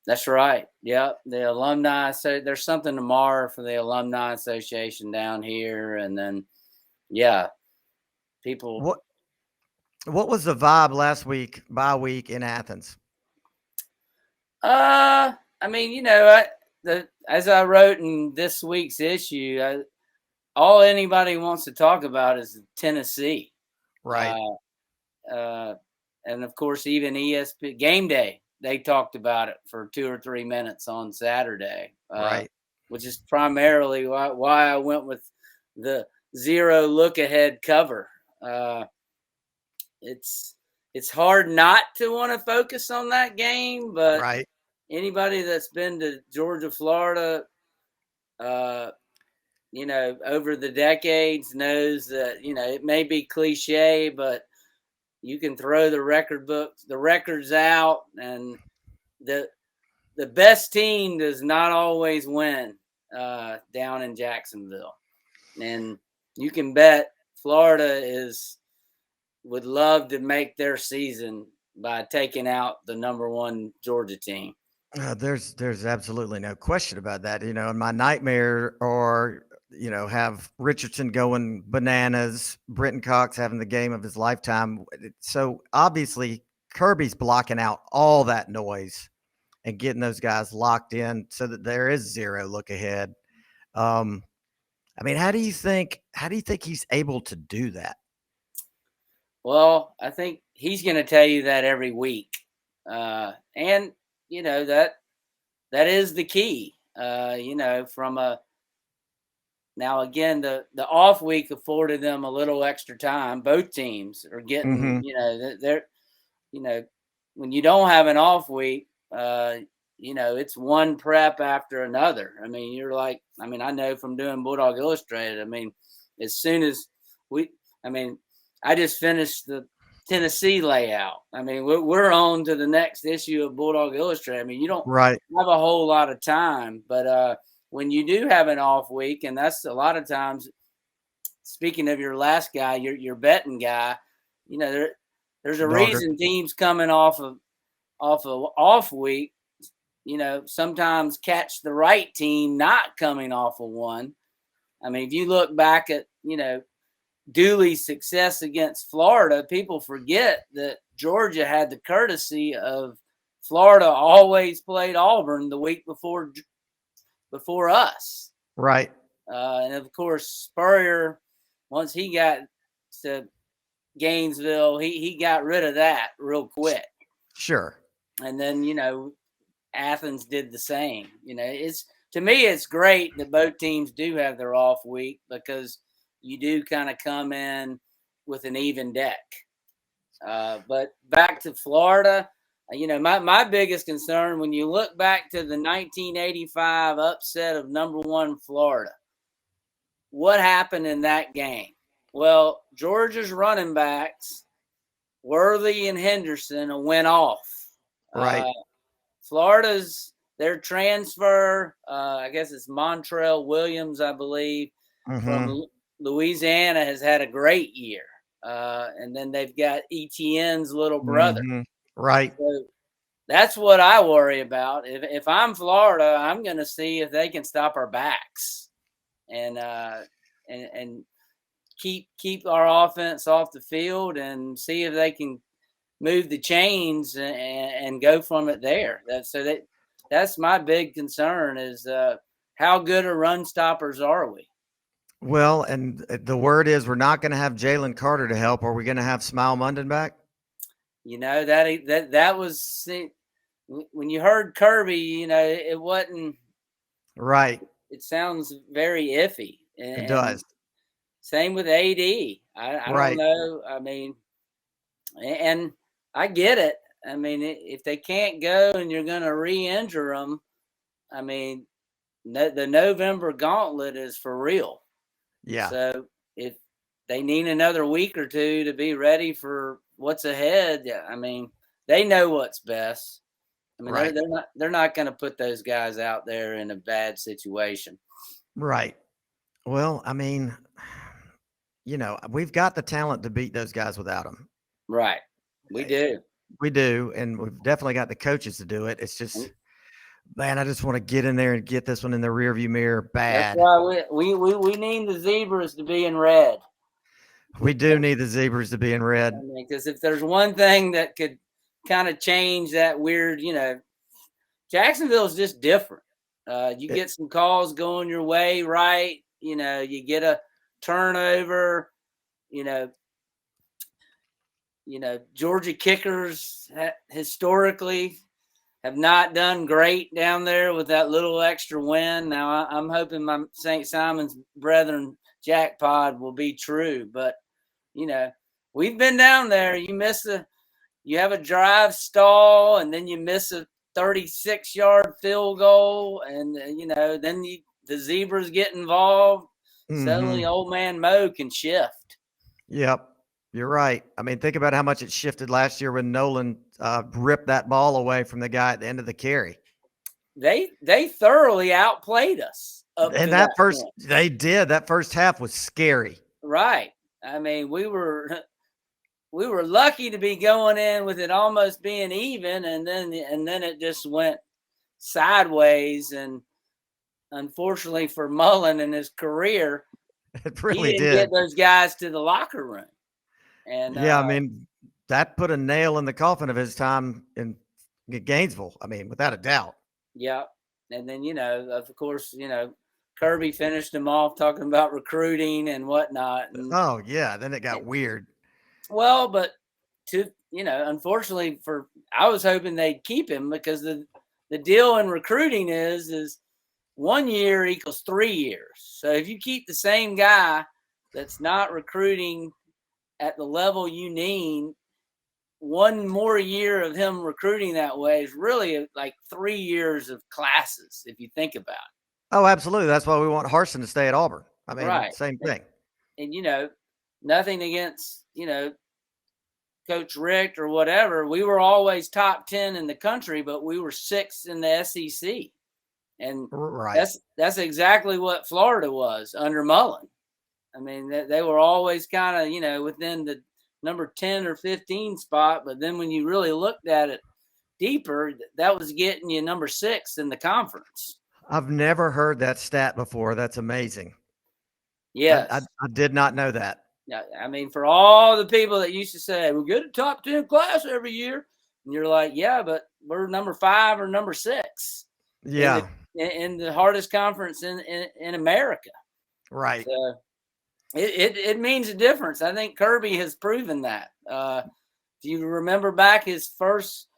That's right. Yep. The alumni. So there's something tomorrow for the Alumni Association down here. And then, yeah, people. What was the vibe last week, bye week in Athens? I mean, as I wrote in this week's issue, all anybody wants to talk about is Tennessee. Right. And of course, even ESPN Game Day, they talked about it for 2 or 3 minutes on Saturday. Right. Which is primarily why I went with the 0 look ahead cover. It's hard not to want to focus on that game, but right. Anybody that's been to Georgia, Florida, over the decades knows that, it may be cliche, but you can throw the records out, and the best team does not always win down in Jacksonville. And you can bet Florida would love to make their season by taking out the number 1 Georgia team. There's absolutely no question about that. And my nightmare or, have Richardson going bananas, Brenton Cox having the game of his lifetime. So obviously Kirby's blocking out all that noise and getting those guys locked in so that there is 0 look ahead. I mean, how do you think he's able to do that? Well, I think he's going to tell you that every week. And that is the key, now again, the off week afforded them a little extra time. Both teams are getting, they're, when you don't have an off week, it's one prep after another. I mean, I know from doing Bulldog Illustrated, I mean, as soon as I just finished the Tennessee layout. I mean, we're on to the next issue of Bulldog Illustrated. I mean, you don't have a whole lot of time, but when you do have an off week, and that's a lot of times, speaking of your last guy, your betting guy, there's a reason teams coming off of off week, sometimes catch the right team not coming off of one. I mean, if you look back at, Dooley's success against Florida, people forget that Georgia had the courtesy of Florida always played Auburn the week before us. Right. And of course, Spurrier, once he got to Gainesville, he got rid of that real quick. Sure. And then, Athens did the same. To me, it's great that both teams do have their off week because you do kind of come in with an even deck. But back to Florida, my biggest concern when you look back to the 1985 upset of #1 Florida, what happened in that game? Well, Georgia's running backs, Worthy and Henderson, went off. Right. Florida's their transfer, I guess it's Montrell Williams, I believe, from Louisiana, has had a great year. And then they've got Etienne's little brother. Right. So that's what I worry about. If I'm Florida, I'm going to see if they can stop our backs and keep our offense off the field and see if they can move the chains and go from it there. That's my big concern is how good of run stoppers are we? Well, and the word is we're not going to have Jalen Carter to help. Are we going to have Smile Munden back? That was when you heard Kirby, it wasn't right. It sounds very iffy. It does. Same with AD. I don't know. I mean, and I get it. I mean, if they can't go and you're going to re-injure them, I mean, the November gauntlet is for real. Yeah. So if they need another week or two to be ready for what's ahead, I mean, they know what's best. I mean, they're not going to put those guys out there in a bad situation. Right. Well, I mean, we've got the talent to beat those guys without them. Right. We do. We do. And we've definitely got the coaches to do it. It's just, man, I just want to get in there and get this one in the rearview mirror bad. That's why we need the Zebras to be in red. We do need the Zebras to be in red. Because if there's one thing that could kind of change that weird, Jacksonville is just different. You get some calls going your way, right? You get a turnover, Georgia kickers historically have not done great down there with that little extra win. Now I'm hoping my St. Simon's brethren jackpot will be true, but we've been down there. You have a drive stall and then you miss a 36-yard field goal, and then the Zebras get involved. Suddenly old man Mo can shift. Yep. You're right. I mean, think about how much it shifted last year when Nolan ripped that ball away from the guy at the end of the carry. They thoroughly outplayed us. And they did. That first half was scary. Right. I mean, we were lucky to be going in with it almost being even, and then it just went sideways. And unfortunately for Mullen and his career, it really he didn't get those guys to the locker room. And I mean, that put a nail in the coffin of his time in Gainesville. I mean, without a doubt. Yeah. And then, of course, Kirby finished him off talking about recruiting and whatnot. And, oh, yeah. Then it got weird. Well, but unfortunately I was hoping they'd keep him because the deal in recruiting is 1 year equals 3 years. So if you keep the same guy that's not recruiting at the level you need, 1 more year of him recruiting that way is really like 3 years of classes, if you think about it. Oh, absolutely. That's why we want Harsin to stay at Auburn. I mean, same thing. And nothing against, Coach Richt or whatever. We were always top 10 in the country, but we were 6th in the SEC. And that's exactly what Florida was under Mullen. I mean, they were always kind of, within the number 10 or 15 spot. But then when you really looked at it deeper, that was getting you number 6 in the conference. I've never heard that stat before. That's amazing. Yes. I did not know that. Yeah. I mean, for all the people that used to say, we get a top 10 class every year. And you're like, yeah, but we're number 5 or number 6. Yeah. In the hardest conference in America. Right. So it means a difference. I think Kirby has proven that. If you remember back his first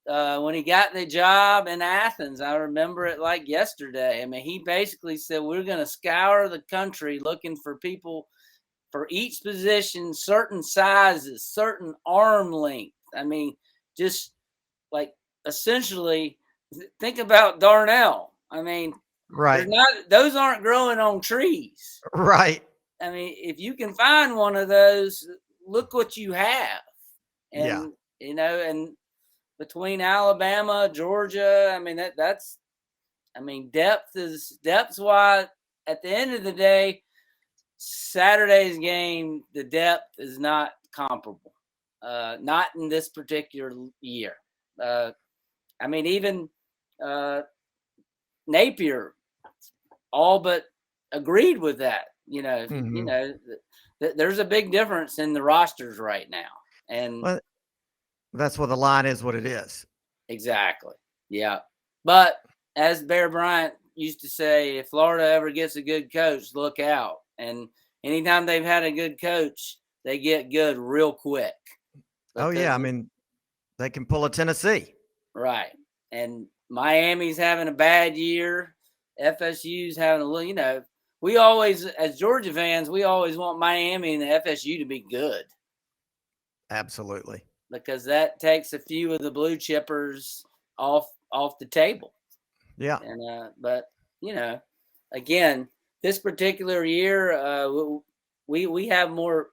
when he got the job in Athens, I remember it like yesterday. I mean, he basically said, we're going to scour the country looking for people for each position, certain sizes, certain arm length. I mean, just like essentially think about Darnell. I mean, Right. those aren't growing on trees. Right. I mean, if you can find one of those, look what you have. And, and between Alabama, Georgia, I mean, that's depth's why at the end of the day, Saturday's game, the depth is not comparable. Not in this particular year. I mean, even Napier all but agreed with that. There's a big difference in the rosters right now. And well, that's what the line is, what it is. Exactly. Yeah. But as Bear Bryant used to say, if Florida ever gets a good coach, look out. And anytime they've had a good coach, they get good real quick. Oh, yeah. I mean, they can pull a Tennessee. Right. And Miami's having a bad year. FSU's having a little, we always, as Georgia fans, we always want Miami and the FSU to be good. Absolutely. Because that takes a few of the blue chippers off the table. Yeah. And but again, this particular year, we have more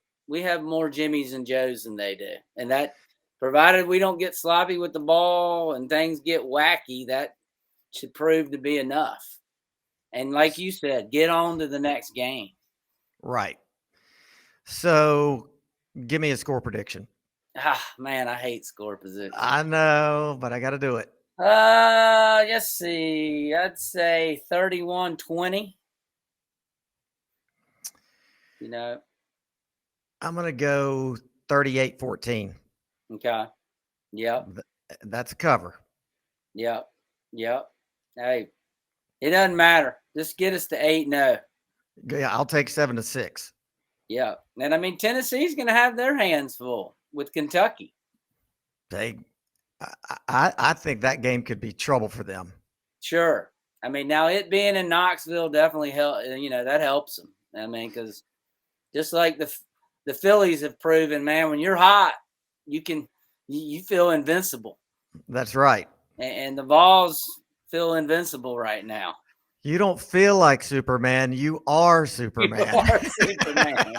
Jimmies and Joes than they do, and that provided we don't get sloppy with the ball and things get wacky, that should prove to be enough. And like you said, get on to the next game. Right. So, give me a score prediction. Man, I hate score position. I know, but I got to do it. Let's see. I'd say 31-20. I'm going to go 38-14. Okay. Yep. That's a cover. Yep. Hey, it doesn't matter. Just get us to 8-0. Yeah, I'll take 7-6. Yeah. And I mean, Tennessee's going to have their hands full with Kentucky. I think that game could be trouble for them. Sure. I mean, now it being in Knoxville definitely help. That helps them. I mean, because just like the Phillies have proven, man, when you're hot, you feel invincible. That's right. And the Vols feel invincible right now. You don't feel like Superman. You are Superman. You are Superman.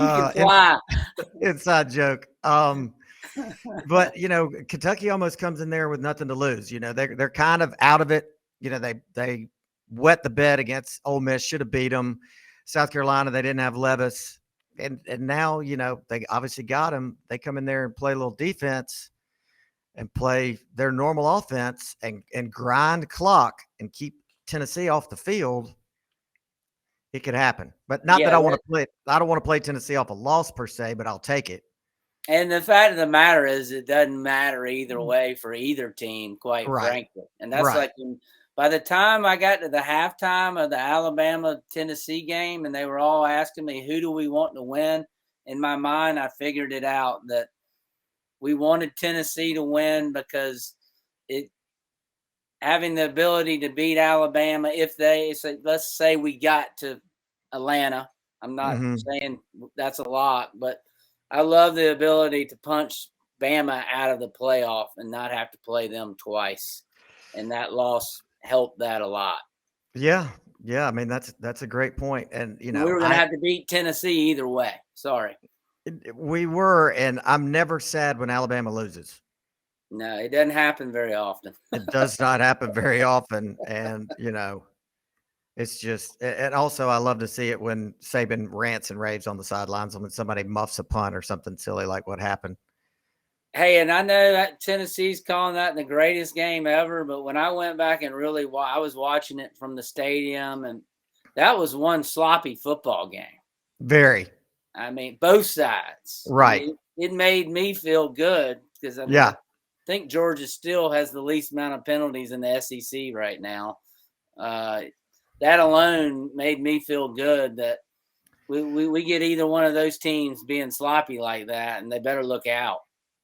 You can fly. Inside joke. But Kentucky almost comes in there with nothing to lose. They're kind of out of it. They wet the bed against Ole Miss, should have beat them. South Carolina, they didn't have Levis, and now they obviously got him. They come in there and play a little defense and play their normal offense and grind clock and keep Tennessee off the field. It could happen, but not that I want to play. I don't want to play Tennessee off a loss per se, but I'll take it. And the fact of the matter is, it doesn't matter either way for either team, quite frankly. And that's like by the time I got to the halftime of the Alabama-Tennessee game, and they were all asking me, who do we want to win? In my mind, I figured it out that we wanted Tennessee to win because having the ability to beat Alabama, let's say we got to Atlanta. I'm not saying that's a lot, but I love the ability to punch Bama out of the playoff and not have to play them twice. And that loss helped that a lot. Yeah. I mean, that's a great point. And, we were going to have to beat Tennessee either way. Sorry. We were, and I'm never sad when Alabama loses. No, it doesn't happen very often. It does not happen very often. And, it's just, and also I love to see it when Saban rants and raves on the sidelines when somebody muffs a punt or something silly like what happened. Hey, and I know that Tennessee's calling that the greatest game ever, but when I went back and I was watching it from the stadium, and that was one sloppy football game. Very. I mean, both sides. Right. I mean, it made me feel good because I think Georgia still has the least amount of penalties in the SEC right now. That alone made me feel good that we get either one of those teams being sloppy like that, and they better look out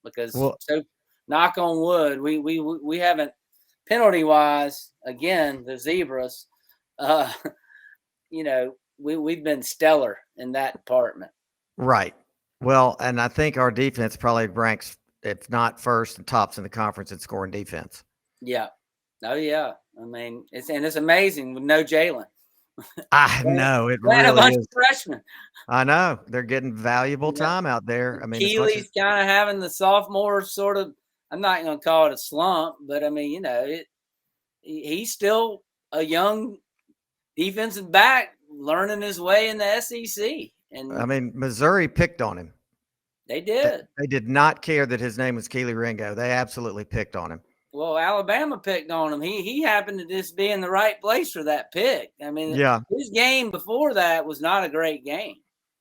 because so knock on wood, we haven't penalty wise again the Zebras. We've been stellar in that department. Right. Well, and I think our defense probably ranks, if not first and tops in the conference in scoring defense. Yeah. Oh yeah. I mean, it's amazing with no Jalen. I know it a really bunch is. Of freshmen. I know they're getting valuable time out there. I mean, Keely's kind of having the sophomore sort of. I'm not going to call it a slump, but I mean, he's still a young defensive back learning his way in the SEC. And I mean, Missouri picked on him. They did. They did not care that his name was Keely Ringo. They absolutely picked on him. Well, Alabama picked on him. He happened to just be in the right place for that pick. I mean, his game before that was not a great game.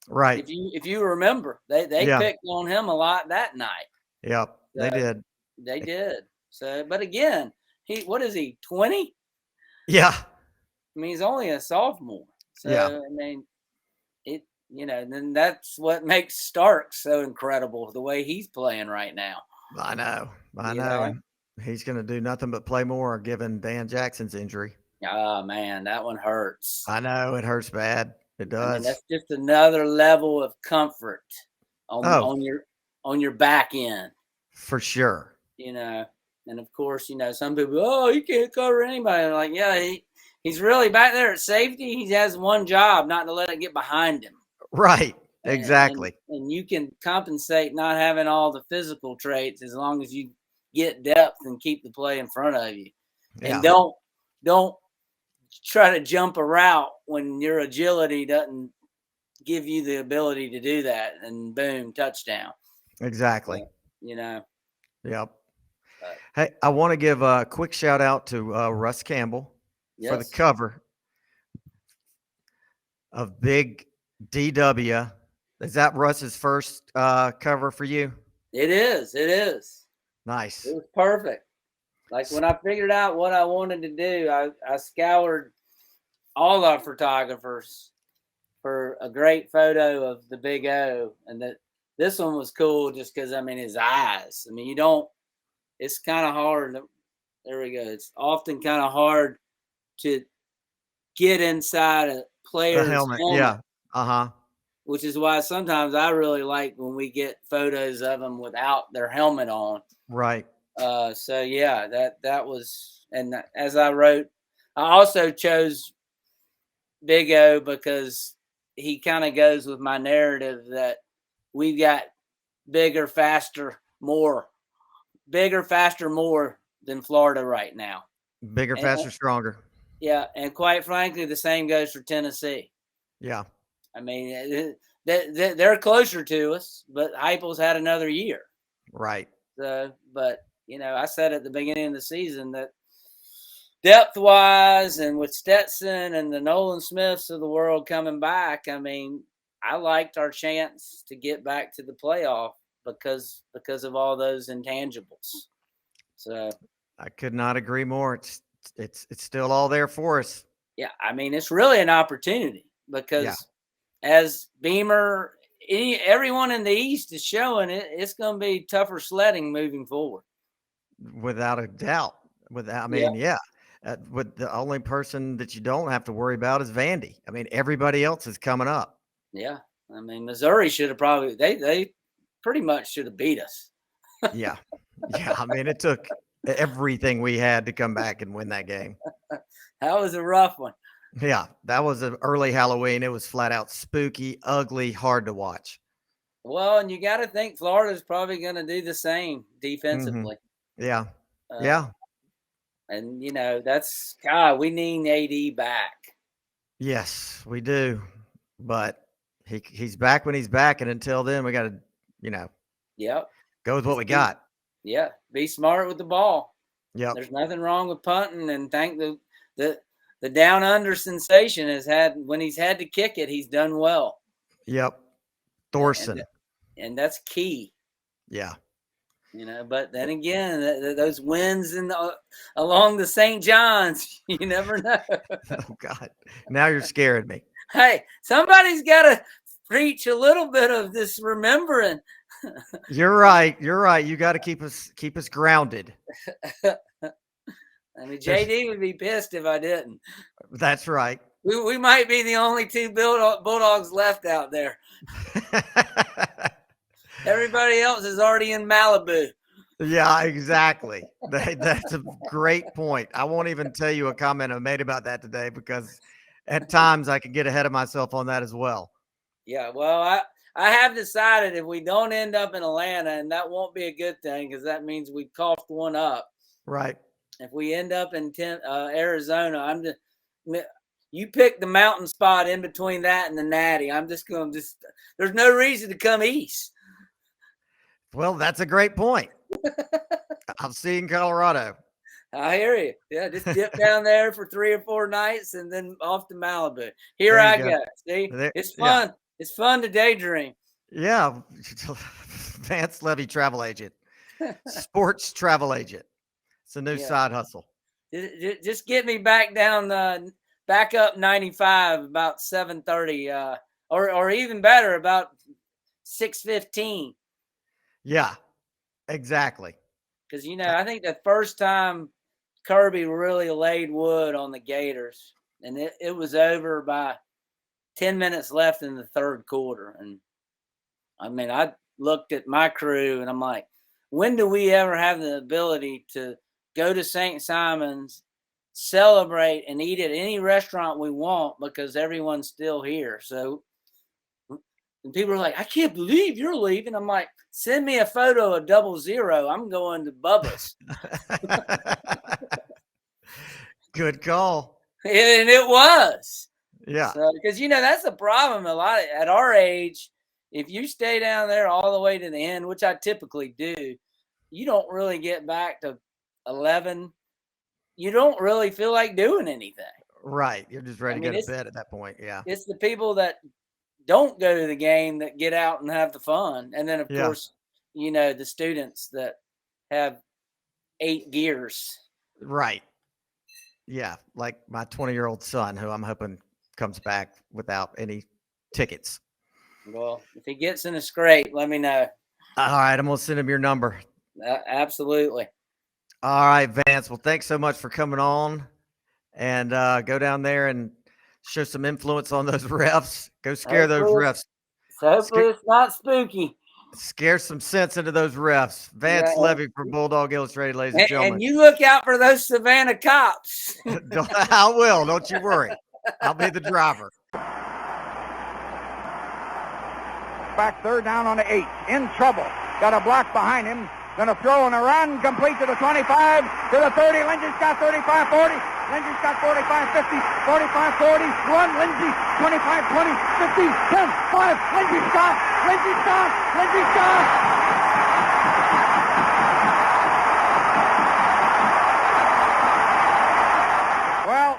Right. If you remember, they picked on him a lot that night. Yep, they did. They did. So, but again, what is he, 20? Yeah. I mean, he's only a sophomore. So, I mean, then that's what makes Stark so incredible, the way he's playing right now. I know. And he's going to do nothing but play more given Dan Jackson's injury. Oh, man, that one hurts. I know. It hurts bad. It does. I mean, that's just another level of comfort on your back end. For sure. And of course, some people, you can't cover anybody. I'm like, yeah, he's really back there at safety. He has one job, not to let it get behind him. Right. Exactly. And you can compensate not having all the physical traits as long as you get depth and keep the play in front of you. Yeah. And don't try to jump a route when your agility doesn't give you the ability to do that. And boom, touchdown. Exactly. Yep. Hey, I want to give a quick shout out to Russ Campbell for the cover of Big DW. Is that Russ's first cover for you? It is. Nice. It was perfect. Like when I figured out what I wanted to do, I scoured all our photographers for a great photo of the Big O, and that this one was cool just because, I mean, his eyes. I mean, it's kind of hard. There we go. It's often kind of hard to get inside a player's helmet. Yeah. Uh-huh. Which is why sometimes I really like when we get photos of them without their helmet on. Right. So yeah, that was, and as I wrote, I also chose Big O because he kind of goes with my narrative that we've got bigger, faster, more than Florida right now. Bigger, faster, stronger. Yeah. And quite frankly, the same goes for Tennessee. Yeah. I mean, they're closer to us, but Heupel's had another year. Right. But, I said at the beginning of the season that depth-wise and with Stetson and the Nolan Smiths of the world coming back, I mean, I liked our chance to get back to the playoff because of all those intangibles. So I could not agree more. It's still all there for us. Yeah, I mean, it's really an opportunity because as Beamer, everyone in the East is showing it's going to be tougher sledding moving forward. Without a doubt. With the only person that you don't have to worry about is Vandy. I mean, everybody else is coming up. Yeah. I mean, Missouri should have probably, they pretty much should have beat us. Yeah. I mean, it took everything we had to come back and win that game. That was a rough one. Yeah. That was an early Halloween. It was flat out spooky, ugly, hard to watch. Well, and you got to think Florida's probably going to do the same defensively. Yeah. Yeah. And, that's, God, we need AD back. Yes, we do. But he's back when he's back. And until then, we got to, go with what we got. Yeah. Be smart with the ball. Yeah. There's nothing wrong with punting. And thank the down under sensation when he's had to kick it, he's done well. Yep. Thorson. And that's key. Yeah. But then again, those wins along the St. John's, you never know. Oh God, now you're scaring me. Hey, somebody's got to preach a little bit of this remembering. You're right. You got to keep us grounded. I mean, JD would be pissed if I didn't. That's right. We might be the only two Bulldogs left out there. Everybody else is already in Malibu. Yeah, exactly. That's a great point. I won't even tell you a comment I made about that today because at times I can get ahead of myself on that as well. Yeah, well, I have decided if we don't end up in Atlanta, and that won't be a good thing because that means we coughed one up. Right. If we end up in Arizona, you pick the mountain spot in between that and the Natty. I'm just going to there's no reason to come east. Well, that's a great point. I'll see you in Colorado. I hear you. Yeah, just dip down there for 3 or 4 nights and then off to Malibu. Here I go. See, it's fun. Yeah. It's fun to daydream. Yeah. Vance Levy travel agent, sports travel agent. It's a new side hustle. Just get me back down, back up 95 about 7:30, or even better, about 6:15. Yeah, exactly. Because, I think the first time Kirby really laid wood on the Gators, and it was over by 10 minutes left in the third quarter. And, I mean, I looked at my crew, and I'm like, when do we ever have the ability to go to St. Simon's, celebrate, and eat at any restaurant we want because everyone's still here? So, and people are like, I can't believe you're leaving. I'm like, send me a photo of 00. I'm going to Bubba's. Good call. And it was. Yeah. Because, that's the problem a lot at our age. If you stay down there all the way to the end, which I typically do, you don't really get back to 11. You don't really feel like doing anything. Right. You're just ready to go to bed at that point. Yeah. It's the people that don't go to the game that get out and have the fun. And then, of course, the students that have 8 gears. Right. Yeah. Like my 20-year-old son, who I'm hoping comes back without any tickets. Well, if he gets in a scrape, let me know. All right. I'm going to send him your number. Absolutely. All right, Vance. Well, thanks so much for coming on, and go down there and show some influence on those refs. Go scare those refs. Hopefully it's not spooky. Scare some sense into those refs. Vance Levy from Bulldog Illustrated, ladies and gentlemen. And you look out for those Savannah cops. I will. Don't you worry. I'll be the driver. Back third down on the 8. In trouble. Got a block behind him. Going to throw and a run, complete to the 25, to the 30. Lindsay Scott, 35, 40. Lindsay Scott, 45, 50, 45, 40. Run, Lindsay, 25, 20, 50, 10, 5. Lindsay Scott, Lindsay Scott, Lindsay Scott. Well,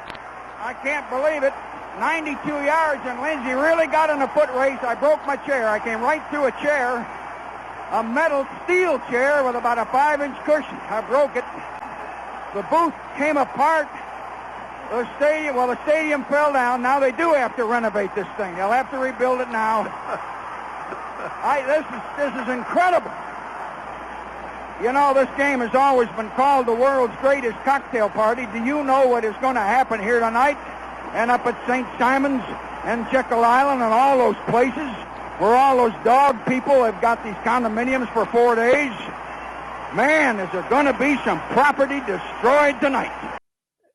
I can't believe it. 92 yards, and Lindsay really got in a foot race. I broke my chair. I came right through a chair. A metal steel chair with about a 5-inch cushion. I broke it. The booth came apart. The stadium fell down. Now they do have to renovate this thing. They'll have to rebuild it now. This is incredible. This game has always been called the world's greatest cocktail party. Do you know what is going to happen here tonight and up at St. Simon's and Jekyll Island and all those places where all those dog people have got these condominiums for 4 days? Man, is there going to be some property destroyed tonight.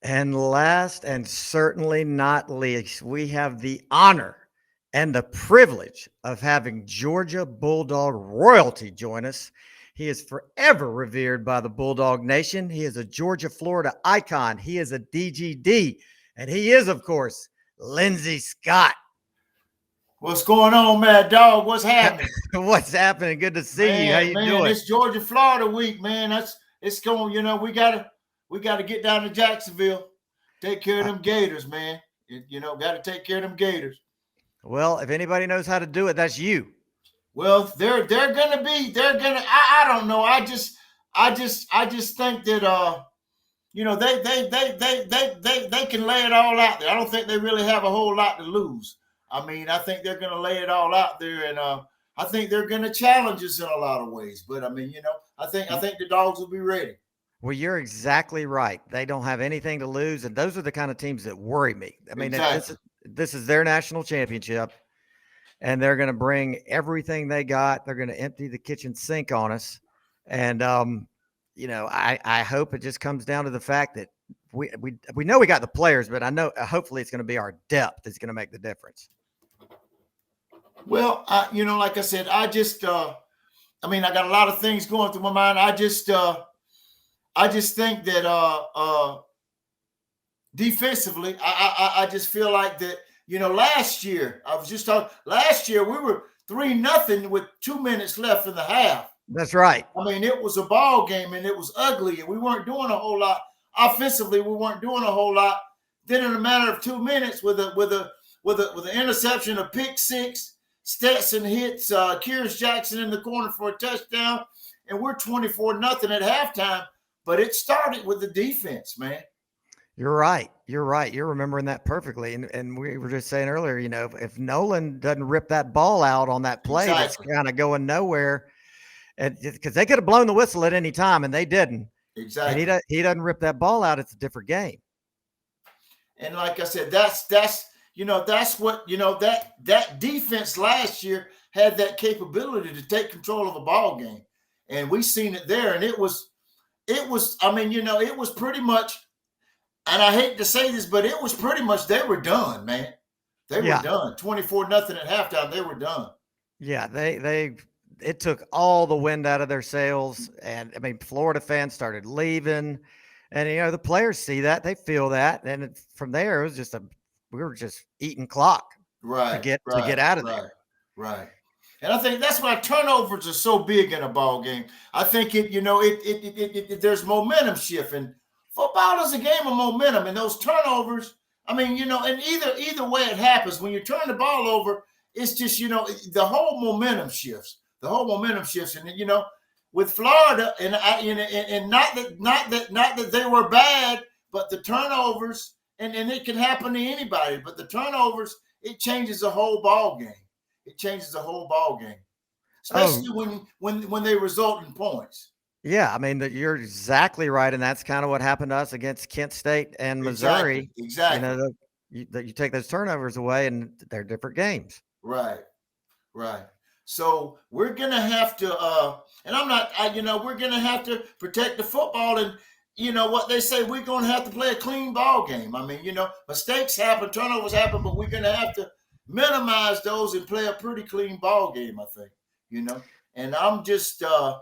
And last and certainly not least, we have the honor and the privilege of having Georgia Bulldog royalty join us. He is forever revered by the Bulldog Nation. He is a Georgia, Florida icon. He is a DGD. And he is, of course, Lindsay Scott. What's going on, Mad Dog? What's happening? What's happening? Good to see you. How you doing? It's Georgia, Florida week, man. It's going. We gotta get down to Jacksonville, take care of them Gators, man. Got to take care of them Gators. Well, if anybody knows how to do it, that's you. Well, they're gonna be. I don't know. I just think that they can lay it all out there. I don't think they really have a whole lot to lose. I mean, I think they're gonna lay it all out there, and I think they're gonna challenge us in a lot of ways. But I mean, I think the Dogs will be ready. Well, you're exactly right. They don't have anything to lose, and those are the kind of teams that worry me. I mean, Exactly. this is their national championship, and they're going to bring everything they got. They're going to empty the kitchen sink on us, and I hope it just comes down to the fact that we know we got the players, but I know hopefully it's going to be our depth that's going to make the difference. Well, like I said, I got a lot of things going through my mind. I just think that defensively, I just feel like that. Last year last year we were 3-0 with 2 minutes left in the half. That's right. I mean, it was a ball game and it was ugly, and we weren't doing a whole lot offensively. We weren't doing a whole lot. Then, in a matter of 2 minutes, with an interception, a pick six, Stetson hits Kyrus Jackson in the corner for a touchdown, and we're 24-0 at halftime. But it started with the defense, man. You're right. You're remembering that perfectly. And we were just saying earlier, if Nolan doesn't rip that ball out on that play, that's kind of going nowhere. And because they could have blown the whistle at any time, and they didn't. Exactly. And he doesn't rip that ball out. It's a different game. And like I said, that's what that defense last year had that capability to take control of a ball game, and we seen it there. And it was pretty much. And I hate to say this, but it was pretty much they were done, man. They were done. 24-0 at halftime. They were done. Yeah, it took all the wind out of their sails, and I mean, Florida fans started leaving, and the players see that, they feel that, and from there it was we were just eating clock, to get out of there. Right. And I think that's why turnovers are so big in a ball game. I think there's momentum shift, and football is a game of momentum, and those turnovers. I mean, and either way it happens, when you turn the ball over, it's just the whole momentum shifts. And with Florida, and not that they were bad, but the turnovers, and it can happen to anybody. But the turnovers, it changes the whole ball game. Especially when they result in points. Yeah, I mean, you're exactly right, and that's kind of what happened to us against Kent State and Missouri. Exactly. You take those turnovers away, and they're different games. Right. So we're gonna have to, we're gonna have to protect the football, and what they say, we're gonna have to play a clean ball game. I mean, mistakes happen, turnovers happen, but we're gonna have to minimize those and play a pretty clean ball game, I think. And I'm just a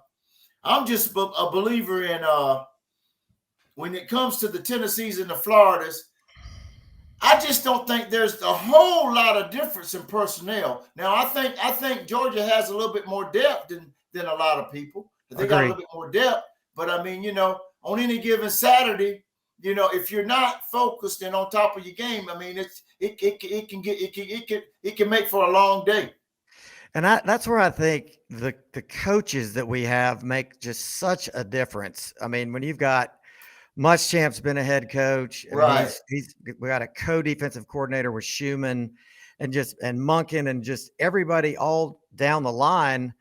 believer in when it comes to the Tennessees and the Floridas. I just don't think there's a whole lot of difference in personnel. Now, I think Georgia has a little bit more depth than a lot of people. They got a little bit more depth, but I mean, on any given Saturday, if you're not focused and on top of your game, I mean, it can make for a long day. And that's where I think the coaches that we have make just such a difference. I mean, when you've got Muschamp's been a head coach, right? We got a co-defensive coordinator with Schumann, and Monken, and just everybody all down the line.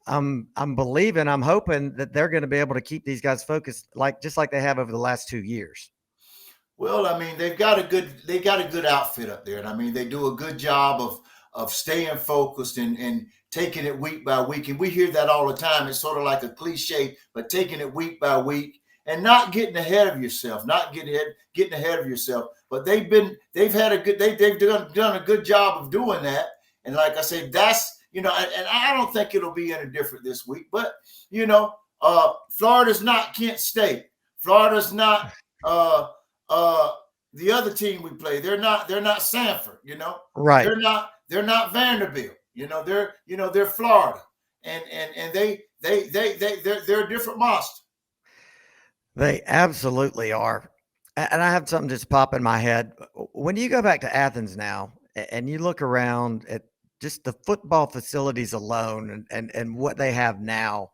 I'm hoping that they're going to be able to keep these guys focused, just like they have over the last 2 years. Well, I mean, they got a good outfit up there, and I mean, they do a good job of staying focused and taking it week by week. And we hear that all the time. It's sort of like a cliche, but taking it week by week and not getting ahead of yourself, getting ahead of yourself. But they've done a good job of doing that. And like I said, that's, and I don't think it'll be any different this week, but Florida's not Kent State. Florida's not the other team we play. They're not Sanford, Right. They're not Vanderbilt. They're Florida, and they're a different monster. They absolutely are. And I have something just pop in my head. When you go back to Athens now and you look around at just the football facilities alone and what they have now,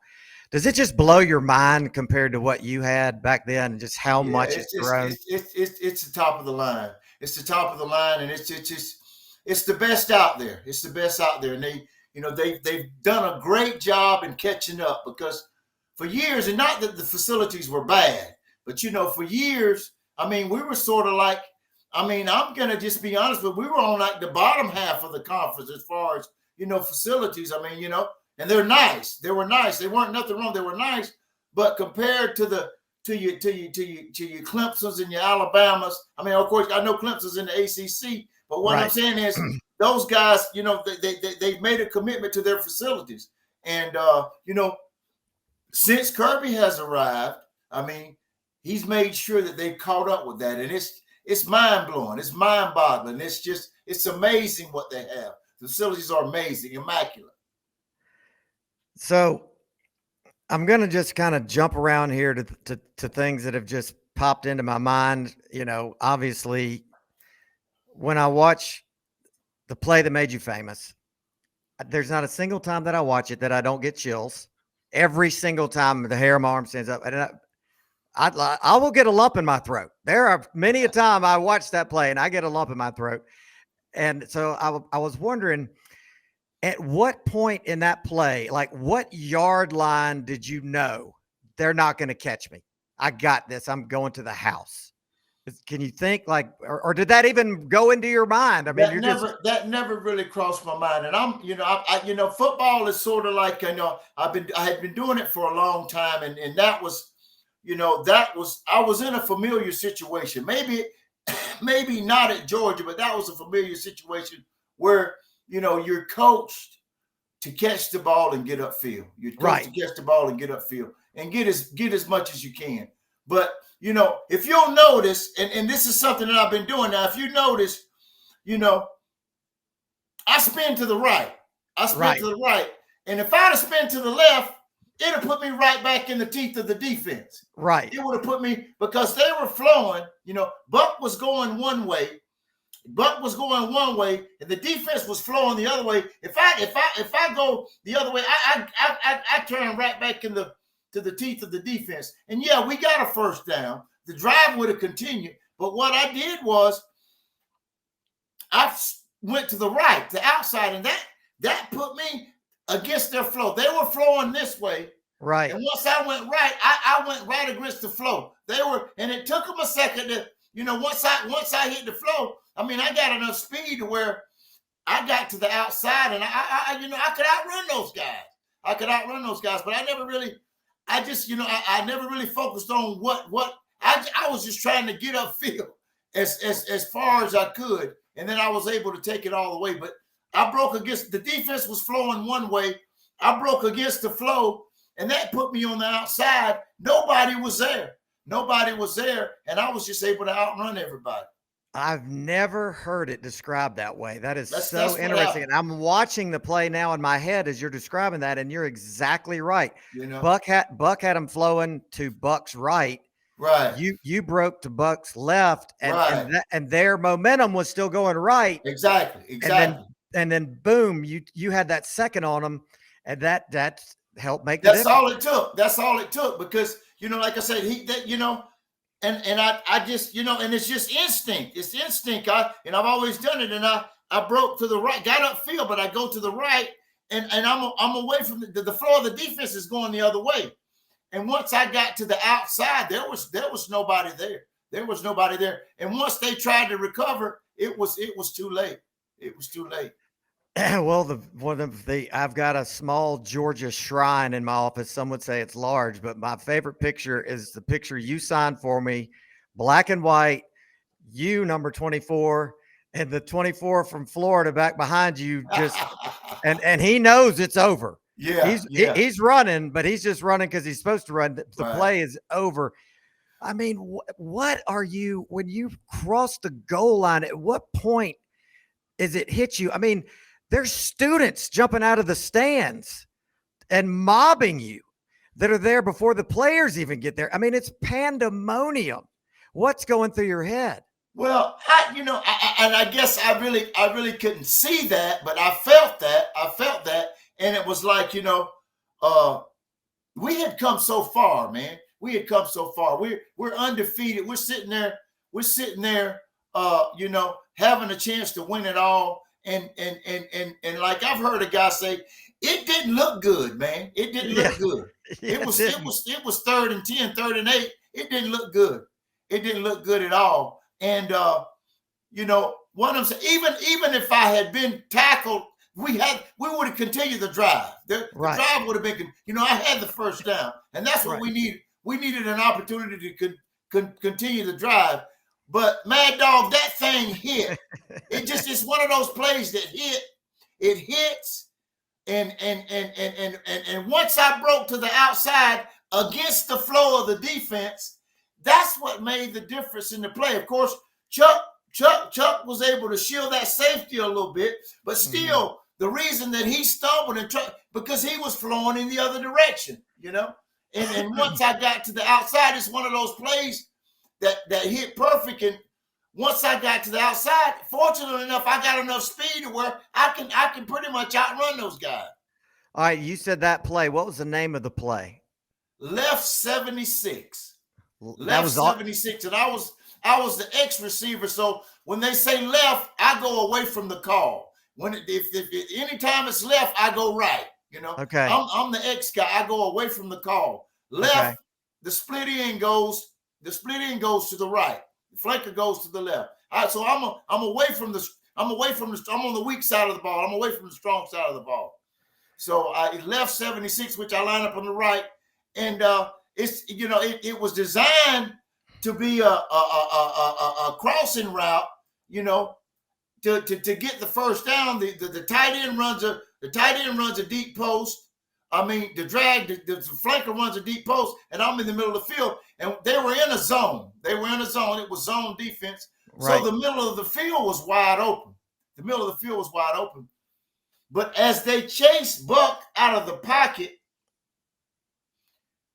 does it just blow your mind compared to what you had back then and just how much it's grown? It's the top of the line. It's the top of the line, and it's the best out there. It's the best out there, and they've done a great job in catching up, because for years, and not that the facilities were bad, but for years, I mean, we were sort of like, I mean, I'm gonna just be honest, but we were on like the bottom half of the conference as far as facilities. I mean, and they're nice. They were nice. They weren't nothing wrong. They were nice, but compared to your Clemsons and your Alabamas, I mean, of course, I know Clemson's in the ACC, but what I'm saying is those guys, they've made a commitment to their facilities, and since Kirby has arrived, I mean, he's made sure that they've caught up with that, and it's mind blowing, it's mind boggling. It's amazing what they have. The facilities are amazing, immaculate. So I'm going to just kind of jump around here to things that have just popped into my mind. Obviously, when I watch the play that made you famous, there's not a single time that I watch it that I don't get chills. Every single time the hair on my arm stands up, and I will get a lump in my throat. There are many a time I watch that play and I get a lump in my throat. And so I was wondering, at what point in that play, like what yard line did you know they're not going to catch me? I got this. I'm going to the house. Can you think like, or did that even go into your mind? I mean, that never really crossed my mind. And I football is sort of like, I had been doing it for a long time. And that was, I was in a familiar situation. Maybe not at Georgia, but that was a familiar situation where, you're coached to catch the ball and get upfield. You're coached to catch the ball and get upfield and get as much as you can. But, if you'll notice, and this is something that I've been doing now, if you notice, I spin to the right. To the right. And if I'd have spin to the left, it'd have put me right back in the teeth of the defense. Right. It would have put me, because they were flowing, Buck was going one way, and the defense was flowing the other way. If I go the other way, I turn right back to the teeth of the defense. And yeah, we got a first down. The drive would have continued. But what I did was I went to the right, the outside, and that put me against their flow. They were flowing this way. Right. And once I went right, I went right against the flow. And it took them a second to, once I hit the flow, I mean, I got enough speed to where I got to the outside, and I could outrun those guys. But I never really focused on what I was just trying to get upfield as far as I could, and then I was able to take it all the way. But I broke against the defense was flowing one way. I broke against the flow, and that put me on the outside. Nobody was there, and I was just able to outrun everybody. I've never heard it described that way. That's so interesting. And I'm watching the play now in my head as you're describing that, and you're exactly right. Buck had him flowing to Buck's right. Right. You broke to Buck's left, and their momentum was still going right. Exactly. And then boom, you had that second on them, and that helped make the difference. That's all it took because like I said, And I just, and it's just instinct. It's instinct. I've always done it. And I broke to the right, got upfield, but I go to the right, and I'm away from the floor of the defense is going the other way. And once I got to the outside, there was nobody there. There was nobody there. And once they tried to recover, it was too late. It was too late. Well, I've got a small Georgia shrine in my office. Some would say it's large, but my favorite picture is the picture you signed for me, black and white, you number 24, and the 24 from Florida back behind you. Just and he knows it's over. Yeah, he's running, but he's just running because he's supposed to run. The play is over. I mean, what are you when you cross the goal line? At what point is it hit you? I mean, there's students jumping out of the stands and mobbing you that are there before the players even get there. I mean, it's pandemonium. What's going through your head? Well, and I guess I really couldn't see that, but I felt that, and it was like, we had come so far, man. We had come so far. We're undefeated. We're sitting there, having a chance to win it all. And like I've heard a guy say, it didn't look good, man. It didn't look good. Yeah, it was 3rd and 10, 3rd and 8. It didn't look good. It didn't look good at all. And what I'm saying, even if I had been tackled, we would have continued the drive. The drive would have been, I had the first down, and that's what we needed. We needed an opportunity to continue the drive. But Mad Dog, that thing hit. It's one of those plays that hit. It hits, and once I broke to the outside against the flow of the defense, that's what made the difference in the play. Of course, Chuck was able to shield that safety a little bit, but still, the reason that he stumbled because he was flowing in the other direction, And once I got to the outside, it's one of those plays that hit perfect. And once I got to the outside, fortunately enough, I got enough speed to where I can pretty much outrun those guys. All right, you said that play. What was the name of the play? Left 76. That was 76, and I was the X receiver. So when they say left, I go away from the call. If anytime it's left, I go right. Okay. I'm the X guy. I go away from the call. Left, the split end goes to the right. The flanker goes to the left. All right, so I'm on the weak side of the ball. I'm away from the strong side of the ball. So I left 76, which I line up on the right, and it was designed to be a crossing route, to get the first down. The tight end runs a deep post. I mean, the flanker runs a deep post, and I'm in the middle of the field, and they were in a zone. It was zone defense. Right. So the middle of the field was wide open. But as they chased Buck out of the pocket,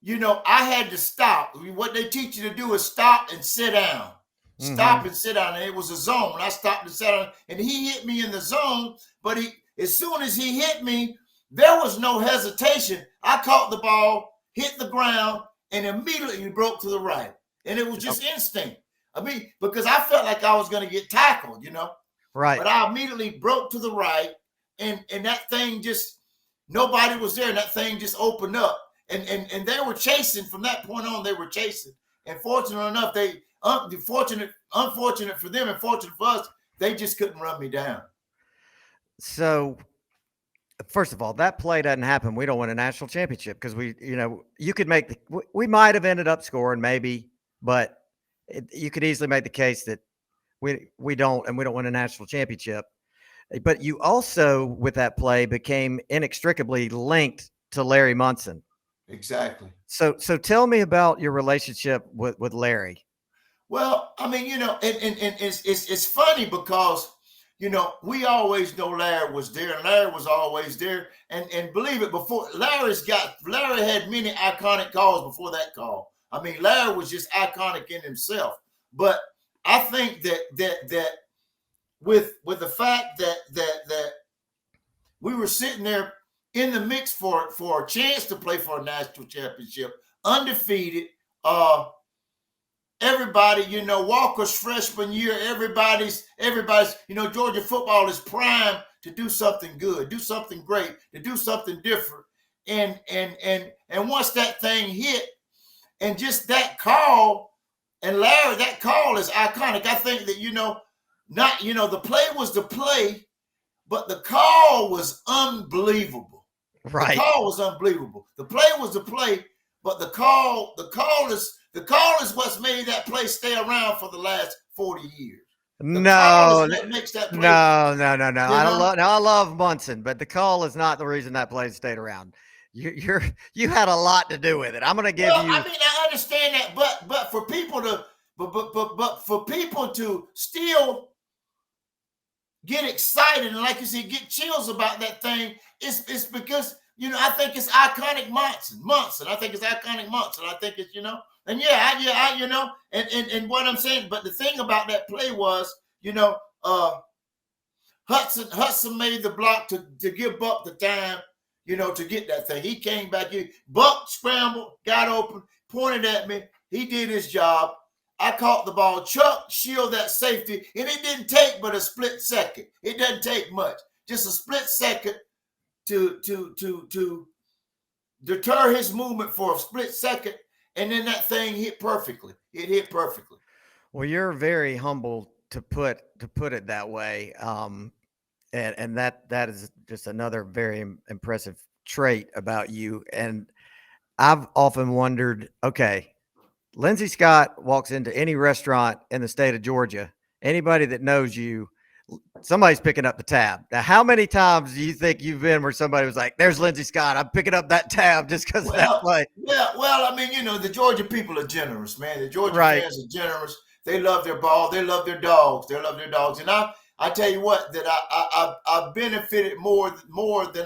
I had to stop. What they teach you to do is stop and sit down. Stop and sit down. And it was a zone. I stopped and sat down, and he hit me in the zone. But as soon as he hit me, there was no hesitation. I caught the ball, hit the ground, and immediately broke to the right. And it was just instinct. I mean, because I felt like I was going to get tackled, Right. But I immediately broke to the right, and that thing just, nobody was there, and that thing just opened up. And they were chasing from that point on. They were chasing, and fortunate enough, unfortunate for them and fortunate for us, they just couldn't run me down. So, first of all, that play doesn't happen. We don't win a national championship because you could we might have ended up scoring maybe, but you could easily make the case that we don't win a national championship. But you also, with that play, became inextricably linked to Larry Munson. Exactly. So tell me about your relationship with Larry. Well, I mean, and it's funny because, we always know Larry was there, and Larry was always there. And believe it, before Larry had many iconic calls before that call. I mean, Larry was just iconic in himself. But I think that with the fact that we were sitting there in the mix for a chance to play for a national championship, undefeated. Everybody, Walker's freshman year, everybody's, Georgia football is primed to do something good, do something great, to do something different. And once that thing hit, and just that call, and Larry, that call is iconic. I think that, the play was the play, but the call was unbelievable. Right. The call was unbelievable. The play was the play, but the call is what's made that play stay around for the last 40 years. No, makes that play. No. I love Munson, but the call is not the reason that play stayed around. You had a lot to do with it. I'm going to give you. I mean, I understand that, but for people to still get excited and, like you said, get chills about that thing, it's because I think it's iconic Munson. I think it's iconic Munson. I think it's And and what I'm saying, but the thing about that play was, Hudson made the block to give Buck the time, to get that thing. He came back in. Buck scrambled, got open, pointed at me. He did his job. I caught the ball. Chuck shielded that safety, and it didn't take but a split second. It doesn't take much. Just a split second to deter his movement for a split second, and then that thing hit perfectly. It hit perfectly. Well, you're very humble to put it that way, and that is just another very impressive trait about you. And I've often wondered, okay, Lindsay Scott walks into any restaurant in the state of Georgia. Anybody that knows you, somebody's picking up the tab. Now, how many times do you think you've been where somebody was like, "There's Lindsay Scott. I'm picking up that tab just because of that play"? Yeah, well, I mean, the Georgia people are generous, man. The Georgia fans are generous. They love their ball. They love their dogs. They love their dogs. And I tell you what, that I benefited more than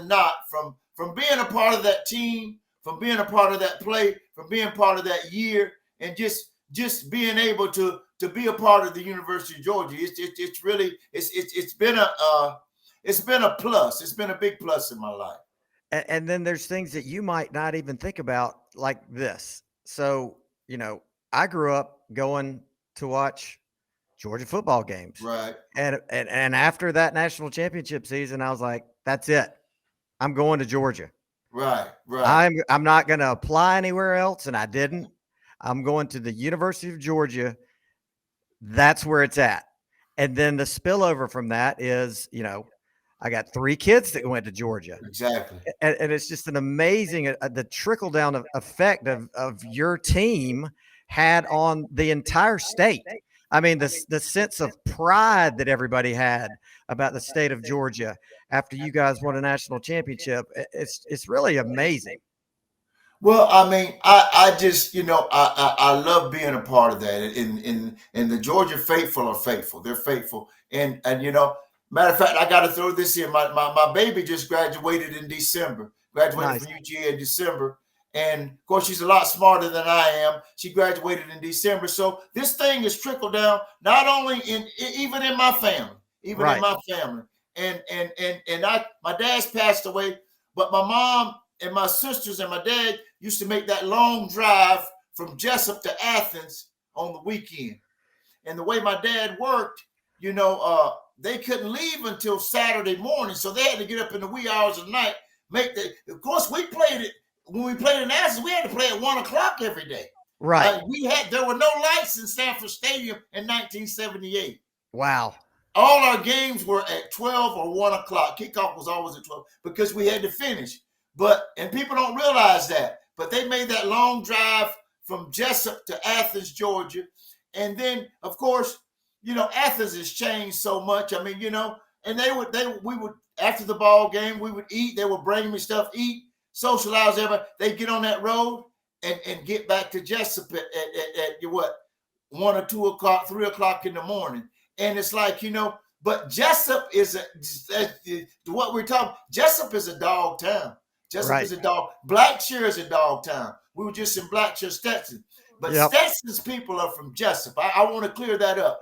not from being a part of that team, from being a part of that play, from being part of that year, and just being able to be a part of the University of Georgia. It's really been a plus. It's been a big plus in my life. And then there's things that you might not even think about like this. So, I grew up going to watch Georgia football games. Right. And after that national championship season, I was like, that's it. I'm going to Georgia. Right. I'm not going to apply anywhere else, and I didn't. I'm going to the University of Georgia. That's where it's at. And then the spillover from that is, I got 3 kids that went to Georgia. Exactly. And it's just an amazing, the trickle down effect of your team had on the entire state. I mean, the sense of pride that everybody had about the state of Georgia after you guys won a national championship, it's really amazing. Well, I mean, I just, I love being a part of that. And the Georgia faithful are faithful. They're faithful. And matter of fact, I got to throw this in. My baby just graduated in December. Graduated from UGA in December. And of course, she's a lot smarter than I am. She graduated in December. So this thing has trickled down, not only even in my family, in my family. And my dad's passed away, but my mom and my sisters and my dad used to make that long drive from Jessup to Athens on the weekend. And the way my dad worked, they couldn't leave until Saturday morning. So they had to get up in the wee hours of the night, of course, we played it. When we played in Athens, we had to play at 1:00 every day. Right. There were no lights in Sanford Stadium in 1978. Wow. All our games were at 12 or 1:00. Kickoff was always at 12 because we had to finish. And people don't realize that, but they made that long drive from Jessup to Athens, Georgia. And then, of course, Athens has changed so much. I mean, and we would, after the ball game, we would eat. They would bring me stuff, eat, socialize, everybody. They'd get on that road and get back to Jessup at 1 or 2 o'clock, 3 o'clock in the morning. And it's like, but Jessup is what we're talking. Jessup is a dog town. Jessup is a dog. Blackshear is a dog town. We were just in Blackshear, Stetson. But Stetson's people are from Jessup. I want to clear that up.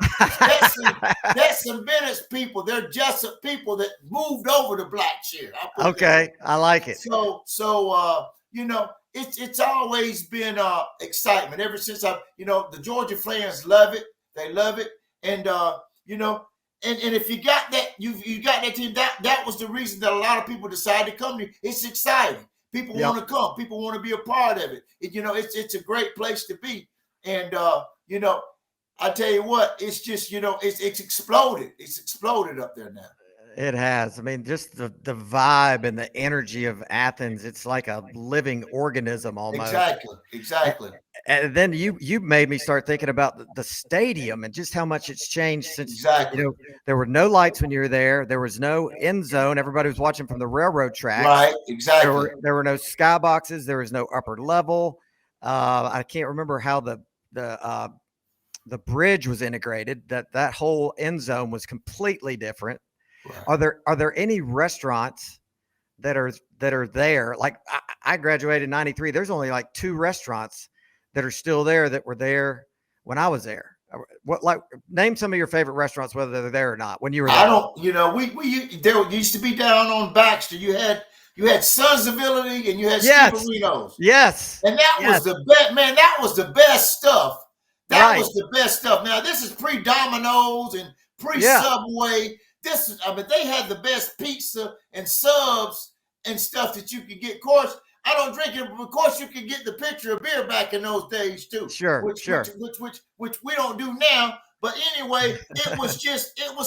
Stetson Bennett's people, they're Jessup people that moved over to Blackshear. Okay, I like it. So it's always been excitement ever since the Georgia fans love it. They love it. And and if you got that, you got that team. That was the reason that a lot of people decided to come here. It's exciting. People want to come. People want to be a part of it. It's a great place to be. And I tell you what, it's just it's exploded. It's exploded up there now. It has. I mean, just the vibe and the energy of Athens. It's like a living organism almost. Exactly. And then you made me start thinking about the stadium and just how much it's changed since, there were no lights when you were there. There was no end zone. Everybody was watching from the railroad tracks. Right, exactly. There were no skyboxes. There was no upper level. I can't remember how the bridge was integrated. That whole end zone was completely different. Right. Are there any restaurants that are there? Like I graduated in 93. There's only like 2 restaurants that are still there that were there when I was there? What, like, name some of your favorite restaurants, whether they're there or not, when you were there. I don't, there used to be down on Baxter. You had Sons of Italy and you had Yes. Steverino's. Yes. And that was the best, man. That was the best stuff. That Right. was the best stuff. Now, this is pre-Domino's and pre-Subway. They had the best pizza and subs and stuff that you could get. Of course, I don't drink it, but of course you could get the pitcher of beer back in those days too. Sure, which, sure. Which we don't do now. But anyway, it was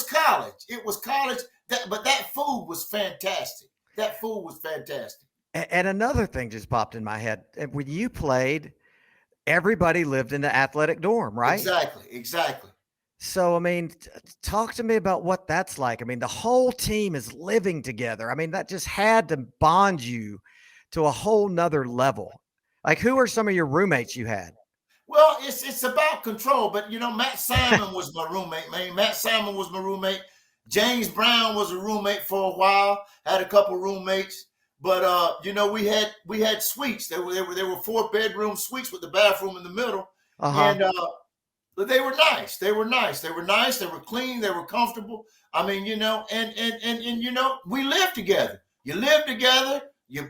college. It was college. But that food was fantastic. That food was fantastic. And another thing just popped in my head. When you played, everybody lived in the athletic dorm, right? Exactly. So, I mean, talk to me about what that's like. I mean, the whole team is living together. I mean, that just had to bond you to a whole nother level. Like, who are some of your roommates you had? Well, it's about control. But, Matt Simon was my roommate, man. Matt Simon was my roommate. James Brown was a roommate for a while. Had a couple roommates. But we had suites. There were 4-bedroom suites with the bathroom in the middle, and but they were nice. They were nice. They were clean. They were comfortable. I mean, and we lived together. You lived together. You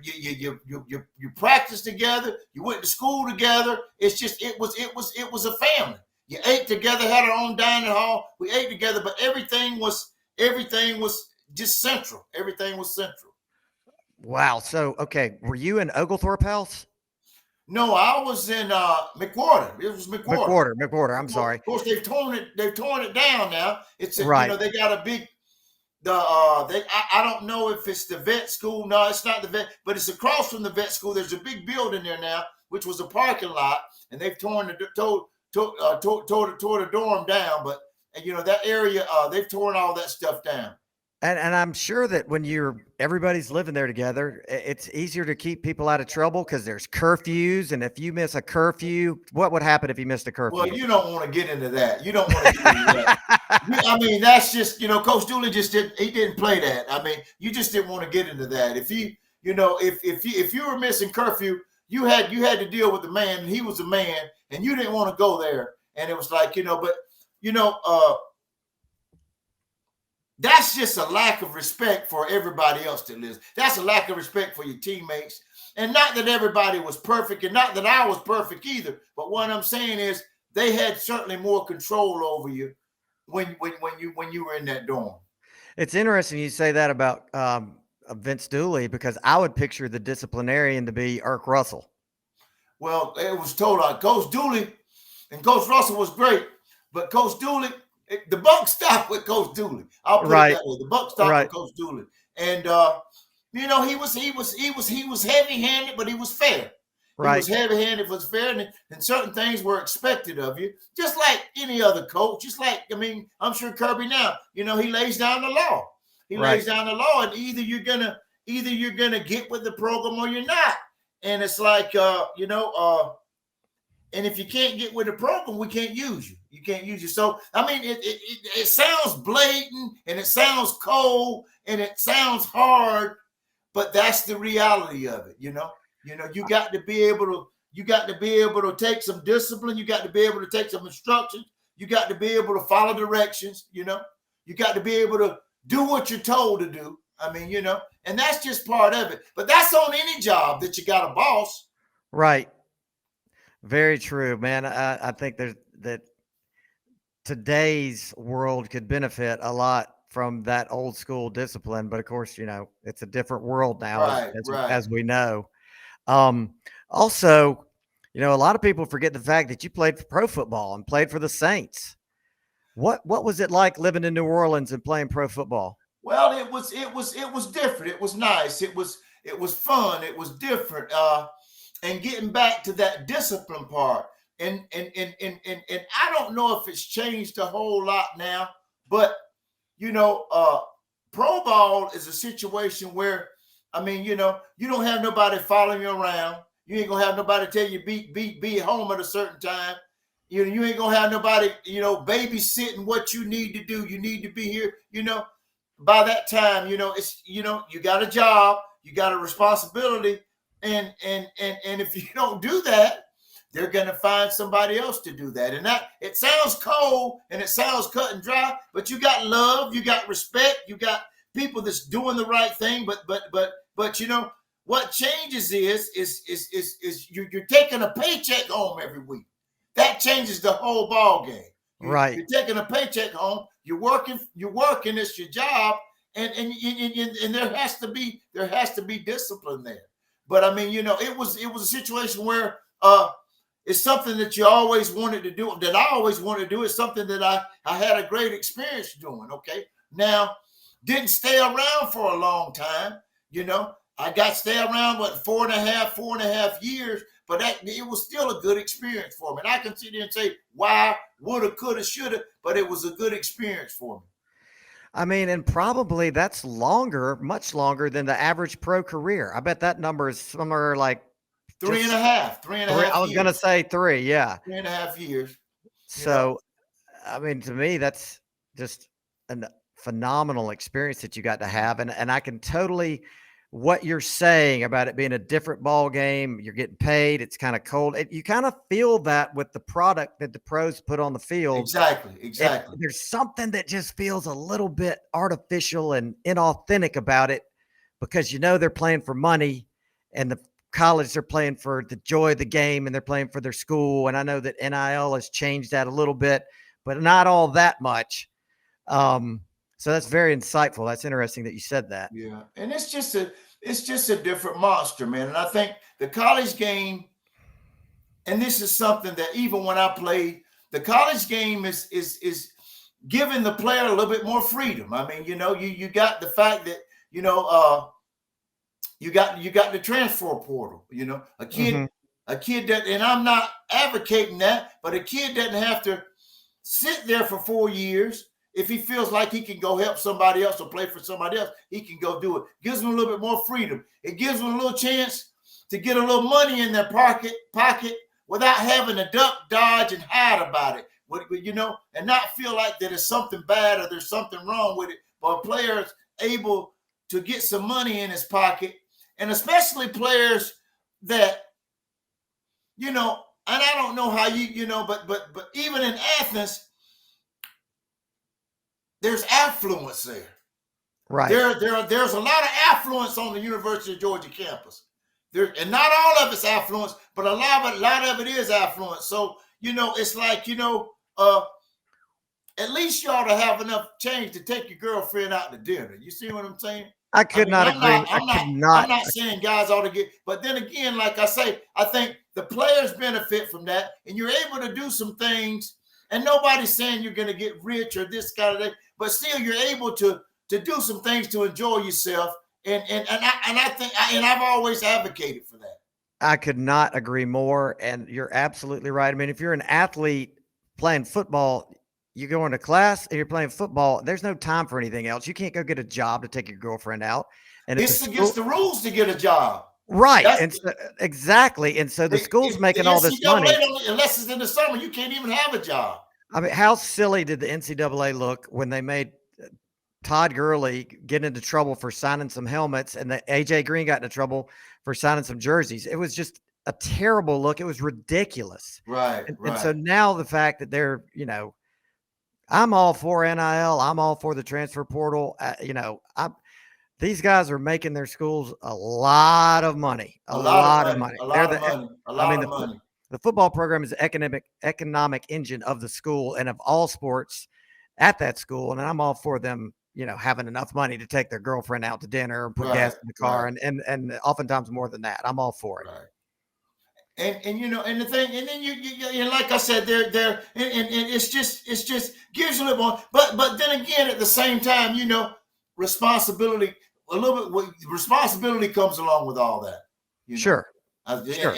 practiced together. You went to school together. It was a family. You ate together. Had our own dining hall. We ate together, but everything was just central. Everything was central. Wow. So, okay, were you in Oglethorpe House? No, I was in McWhorter. It was McWhorter. McWhorter. I'm sorry. Of course, they've torn it down now. It's right. They got a big. I don't know if it's the vet school. No, it's not the vet, but it's across from the vet school. There's a big building there now, which was a parking lot, and they've tore the dorm down. But that area, they've torn all that stuff down. And I'm sure that when everybody's living there together, it's easier to keep people out of trouble because there's curfews. And if you miss a curfew, what would happen if you missed a curfew? Well, you don't want to get into that. You don't want to get into that. I mean, that's just, Coach Dooley didn't play that. I mean, you just didn't want to get into that. If you were missing curfew, you had to deal with the man, and he was a man, and you didn't want to go there. And it was like, that's just a lack of respect for everybody else that lives. That's a lack of respect for your teammates. And not that everybody was perfect, and not that I was perfect either. But what I'm saying is they had certainly more control over you when you were in that dorm. It's interesting you say that about Vince Dooley, because I would picture the disciplinarian to be Irk Russell. Well, it was told Coach Dooley and Coach Russell was great, but Coach Dooley, the buck stopped with Coach Dooley. I'll put it that way. The buck stopped with Coach Dooley, and he was heavy-handed, but he was fair. He was heavy-handed, was fair, and certain things were expected of you, just like any other coach. Just like, I'm sure Kirby now, he lays down the law. He lays down the law, and either you're gonna get with the program or you're not. And it's like, and if you can't get with the program, we can't use you. You can't use you. So, it sounds blatant, and it sounds cold, and it sounds hard, but that's the reality of it. You got to be able to take some discipline. You got to be able to take some instruction. You got to be able to follow directions. You got to be able to do what you're told to do. And that's just part of it. But that's on any job that you got a boss. Right. Very true, man. I think that today's world could benefit a lot from that old school discipline, but of course, it's a different world now, as we know. Also, a lot of people forget the fact that you played for pro football and played for the Saints. What was it like living in New Orleans and playing pro football? Well, it was different. It was nice. It was fun. It was different. And getting back to that discipline part, and I don't know if it's changed a whole lot now, but pro ball is a situation where, you don't have nobody following you around. You ain't gonna have nobody tell you be at home at a certain time. You ain't gonna have nobody, babysitting what you need to do. You need to be here. By that time, it's you got a job, you got a responsibility. And if you don't do that, they're going to find somebody else to do that. And that, it sounds cold and it sounds cut and dry, but you got love, you got respect, you got people that's doing the right thing. But you know, what changes is you're taking a paycheck home every week. That changes the whole ball game. Right. You're taking a paycheck home. You're working. It's your job, and there has to be discipline there. But I mean, you know, it was a situation where it's something that you always wanted to do. That I always wanted to do. It's something that I had a great experience doing. Okay, now didn't stay around for a long time. You know, I got to stay around 4.5 years. But it was still a good experience for me. And I can sit there and say, why, woulda, coulda, shoulda, but it was a good experience for me. I mean, and probably that's longer, much longer than the average pro career. I bet that number is somewhere like 3.5 I was going to say 3. Yeah. 3.5 years. So, I mean, to me, that's just a phenomenal experience that you got to have. And I can totally, what you're saying about it being a different ball game, you're getting paid, it's kind of cold. You kind of feel that with the product that the pros put on the field. Exactly. There's something that just feels a little bit artificial and inauthentic about it because, you know, they're playing for money and the college, they're playing for the joy of the game and they're playing for their school. And I know that NIL has changed that a little bit, but not all that much. So that's very insightful. That's interesting that you said that. Yeah. And it's just a different monster, man. And I think the college game, and this is something that even when I played, the college game is giving the player a little bit more freedom. I mean, you know, you got the fact that, you know, you got the transfer portal, you know, a kid that, and I'm not advocating that, but a kid doesn't have to sit there for 4 years. If he feels like he can go help somebody else or play for somebody else, he can go do it. Gives him a little bit more freedom. It gives him a little chance to get a little money in their pocket without having to duck, dodge, and hide about it. You know, and not feel like that there's something bad or there's something wrong with it. But a player is able to get some money in his pocket, and especially players that, you know, and I don't know how you know, but even in Athens, there's affluence there. Right. There's a lot of affluence on the University of Georgia campus. And not all of it's affluence, but a lot of it is affluence. So, you know, it's like, you know, at least you ought to have enough change to take your girlfriend out to dinner. You see what I'm saying? I could not agree. I'm not saying guys ought to get, but then again, like I say, I think the players benefit from that, and you're able to do some things. And nobody's saying you're going to get rich or this kind of thing, but still you're able to do some things to enjoy yourself. And I think I've always advocated for that. I could not agree more. And you're absolutely right. I mean, if you're an athlete playing football, you go into class and you're playing football, there's no time for anything else. You can't go get a job to take your girlfriend out. And it's against the rules to get a job. Right. Exactly. And so the school's making all this money. Unless it's in the summer, you can't even have a job. I mean, how silly did the NCAA look when they made Todd Gurley get into trouble for signing some helmets and that AJ Green got into trouble for signing some jerseys? It was just a terrible look. It was ridiculous. Right. And so now the fact that they're, you know, I'm all for NIL. I'm all for the transfer portal. You know, these guys are making their schools a lot of money. A lot of money. The football program is the economic engine of the school and of all sports at that school. And I'm all for them, you know, having enough money to take their girlfriend out to dinner and put gas in the car and oftentimes more than that. I'm all for it. Right. And you know, and the thing, and then you like I said, and it's just gives you a little more, but then again, at the same time, you know, responsibility comes along with all that. You know? Sure. Sure.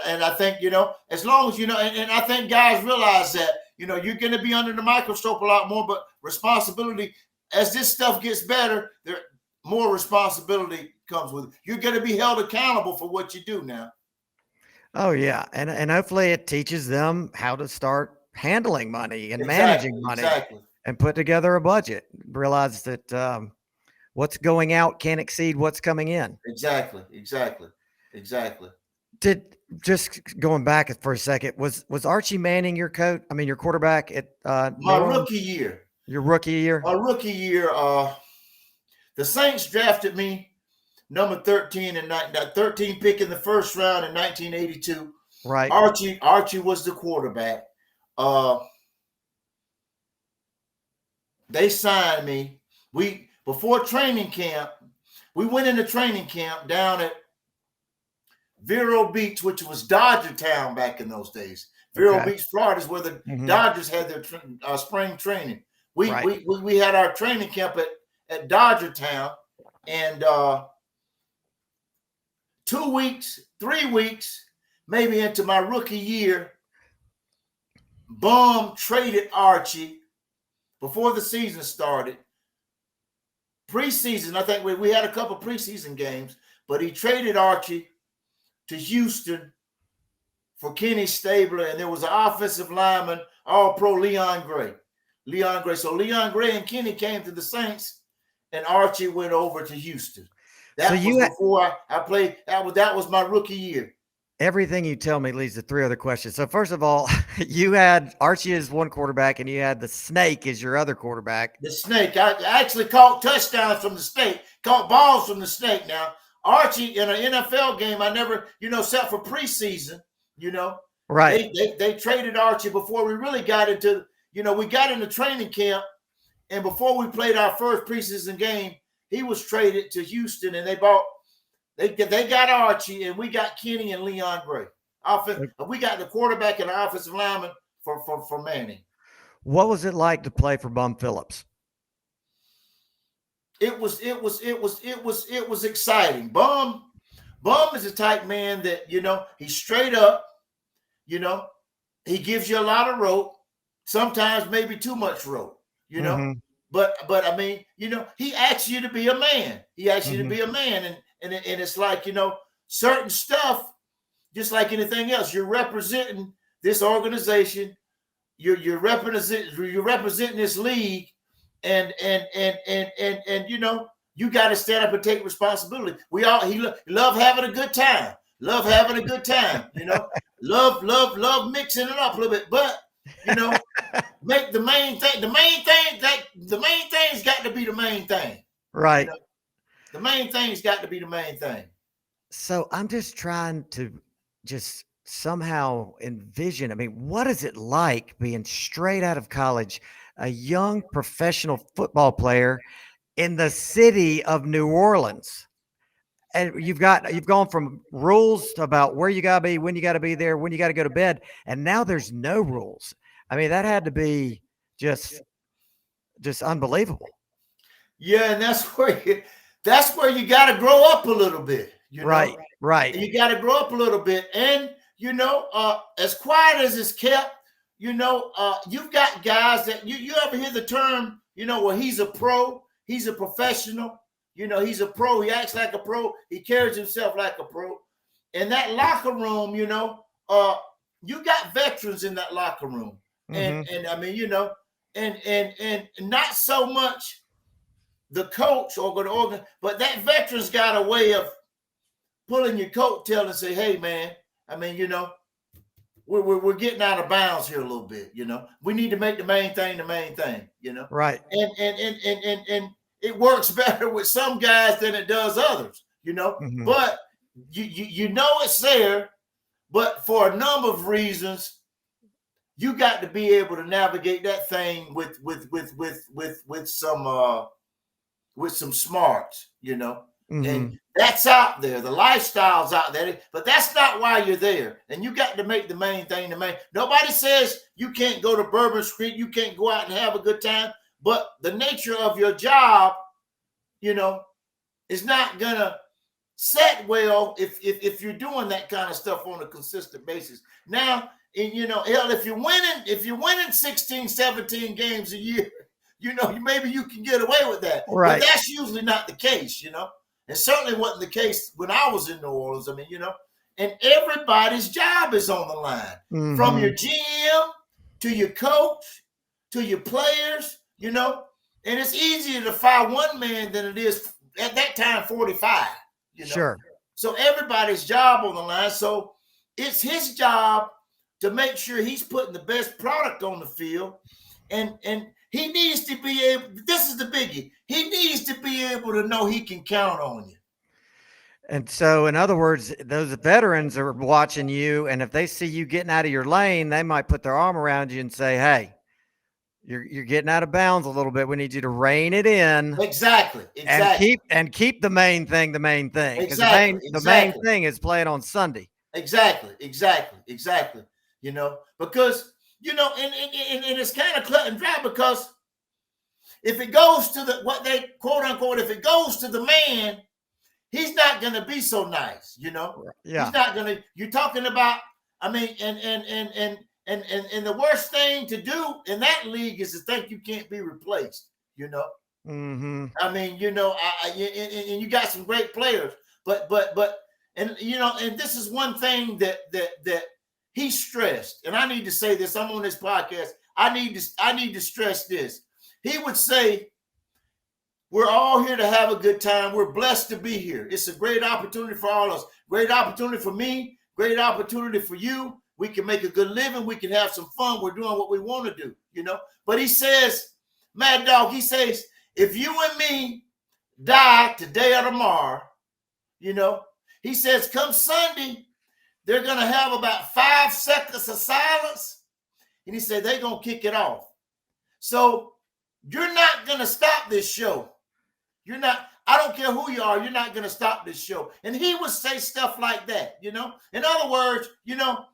And I think, you know, as long as, you know, and I think guys realize that, you know, you're going to be under the microscope a lot more, but responsibility, as this stuff gets better, more responsibility comes with it. You're going to be held accountable for what you do now. Oh yeah. And hopefully it teaches them how to start handling money and managing money and put together a budget. Realize that what's going out can't exceed what's coming in. Exactly. Just going back for a second, was Archie Manning your coach? I mean, your quarterback at New My Orleans? rookie year. Your rookie year? My rookie year, the Saints drafted me number 13 and 13 pick in the first round in 1982. Right. Archie was the quarterback. They signed me. Before training camp, we went into training camp down at Vero Beach, which was Dodger Town back in those days. Vero Beach, Florida is where the Dodgers had their spring training. We had our training camp at Dodger Town, and 2 weeks, 3 weeks, maybe into my rookie year, Bum traded Archie before the season started. Preseason, I think we had a couple preseason games, but he traded Archie to Houston for Kenny Stabler, and there was an offensive lineman, All-Pro Leon Gray. So Leon Gray and Kenny came to the Saints, and Archie went over to Houston. That was before I played. That was my rookie year. Everything you tell me leads to 3 other questions. So first of all, you had Archie as one quarterback, and you had the Snake as your other quarterback. The Snake. I actually caught touchdowns from the Snake, caught balls from the Snake. Now, Archie, in an NFL game, I never, except for preseason, Right. They traded Archie before we really got into, we got into training camp, and before we played our first preseason game, he was traded to Houston, and they got Archie, and we got Kenny and Leon Gray. We got the quarterback and the offensive lineman for Manning. What was it like to play for Bum Phillips? It was exciting. Bum is the type man that, he's straight up, he gives you a lot of rope, sometimes maybe too much rope, But I mean, he asks you to be a man. He asks you to be a man, and it's like, certain stuff, just like anything else, you're representing this organization, you're representing this league, and you got to stand up and take responsibility. He love having a good time, love mixing it up a little bit, but make the main thing's got to be the main thing. Right. The main thing's got to be the main thing. So I'm just trying to just somehow envision, I mean, what is it like being straight out of college, a young professional football player in the city of New Orleans? And you've gone from rules about where you got to be, when you got to be there, when you got to go to bed, and now there's no rules. I mean, that had to be just unbelievable. Yeah, and that's where you got to grow up a little bit. Right. You got to grow up a little bit, and as quiet as it's kept, you've got guys that you ever hear the term, well, he's a pro, he's a professional. He's a pro. He acts like a pro. He carries himself like a pro. In that locker room, you got veterans in that locker room. And I mean, and not so much the coach or the organ, but that veteran's got a way of pulling your coattail and say, hey, man, I mean, we're getting out of bounds here a little bit, We need to make the main thing the main thing, Right. And it works better with some guys than it does others, But it's there. But for a number of reasons, you got to be able to navigate that thing with some smarts, And that's out there. The lifestyle's out there, but that's not why you're there. And you got to make the main thing the main. Nobody says you can't go to Bourbon Street, you can't go out and have a good time. But the nature of your job, is not gonna set well if you're doing that kind of stuff on a consistent basis. Now, and hell, if you're winning 16, 17 games a year, maybe you can get away with that. Right. But that's usually not the case, And certainly wasn't the case when I was in New Orleans. I mean, and everybody's job is on the line. From your GM to your coach to your players, and it's easier to fire one man than it is at that time 45. Sure. So everybody's job on the line. So it's his job to make sure he's putting the best product on the field. And he needs to be able, this is the biggie, he needs to be able to know he can count on you. And so, in other words, those veterans are watching you, and if they see you getting out of your lane, they might put their arm around you and say, "Hey, you're getting out of bounds a little bit. We need you to rein it in." Exactly. And keep the main thing the main thing. Because the main thing is playing on Sunday. Exactly. You know, because, you know, and it's kind of cut and dry, because if it goes to the, what they quote unquote, if it goes to the man, he's not going to be so nice, you know? Yeah. He's not going to, you're talking about, I mean, and the worst thing to do in that league is to think you can't be replaced, you know? Mm-hmm. I mean, you know, and you got some great players, but, and, you know, and this is one thing that he stressed, and I need to say this, I'm on this podcast, I need to stress this. He would say, we're all here to have a good time. We're blessed to be here. It's a great opportunity for all of us. Great opportunity for me. Great opportunity for you. We can make a good living. We can have some fun. We're doing what we want to do, you know. But he says, Mad Dog, he says, if you and me die today or tomorrow, you know, he says, come Sunday, they're going to have about 5 seconds of silence. And he said, they're going to kick it off. So you're not going to stop this show. You're not, I don't care who you are, you're not going to stop this show. And he would say stuff like that, you know. In other words, you know,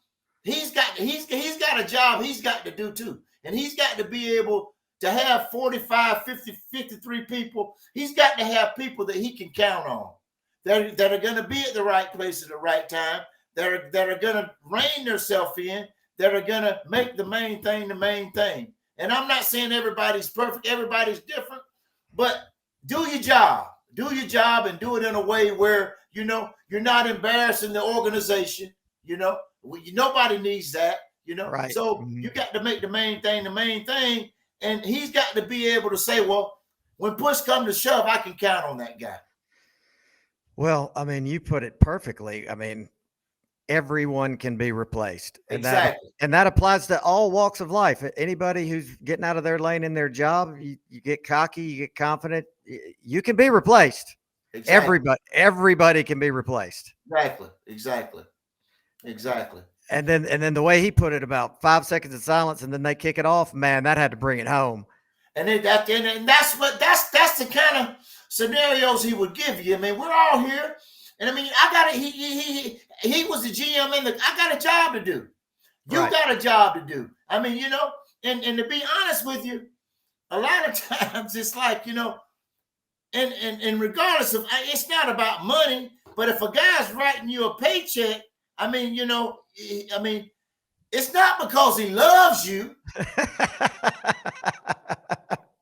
he's got a job he's got to do too. And he's got to be able to have 45, 50, 53 people. He's got to have people that he can count on that are going to be at the right place at the right time, that are going to rein themselves in, that are going to make the main thing the main thing. And I'm not saying everybody's perfect, everybody's different, but do your job and do it in a way where, you know, you're not embarrassing the organization, you know. Nobody needs that, you know. Right. So you got to make the main thing, and he's got to be able to say, well, when push comes to shove, I can count on that guy. Well, I mean, you put it perfectly. I mean, everyone can be replaced. Exactly. And that applies to all walks of life. Anybody who's getting out of their lane in their job, you get cocky, you get confident, you can be replaced. Exactly. Everybody can be replaced. Exactly. And then the way he put it, about 5 seconds of silence and then they kick it off, man, that had to bring it home. And that's the kind of scenarios he would give you. I mean, we're all here. And I mean, he was the GM I got a job to do. You Right. got a job to do. I mean, you know, and to be honest with you, a lot of times it's like, you know, and regardless of, it's not about money, but if a guy's writing you a paycheck, I mean, you know, I mean, it's not because he loves you.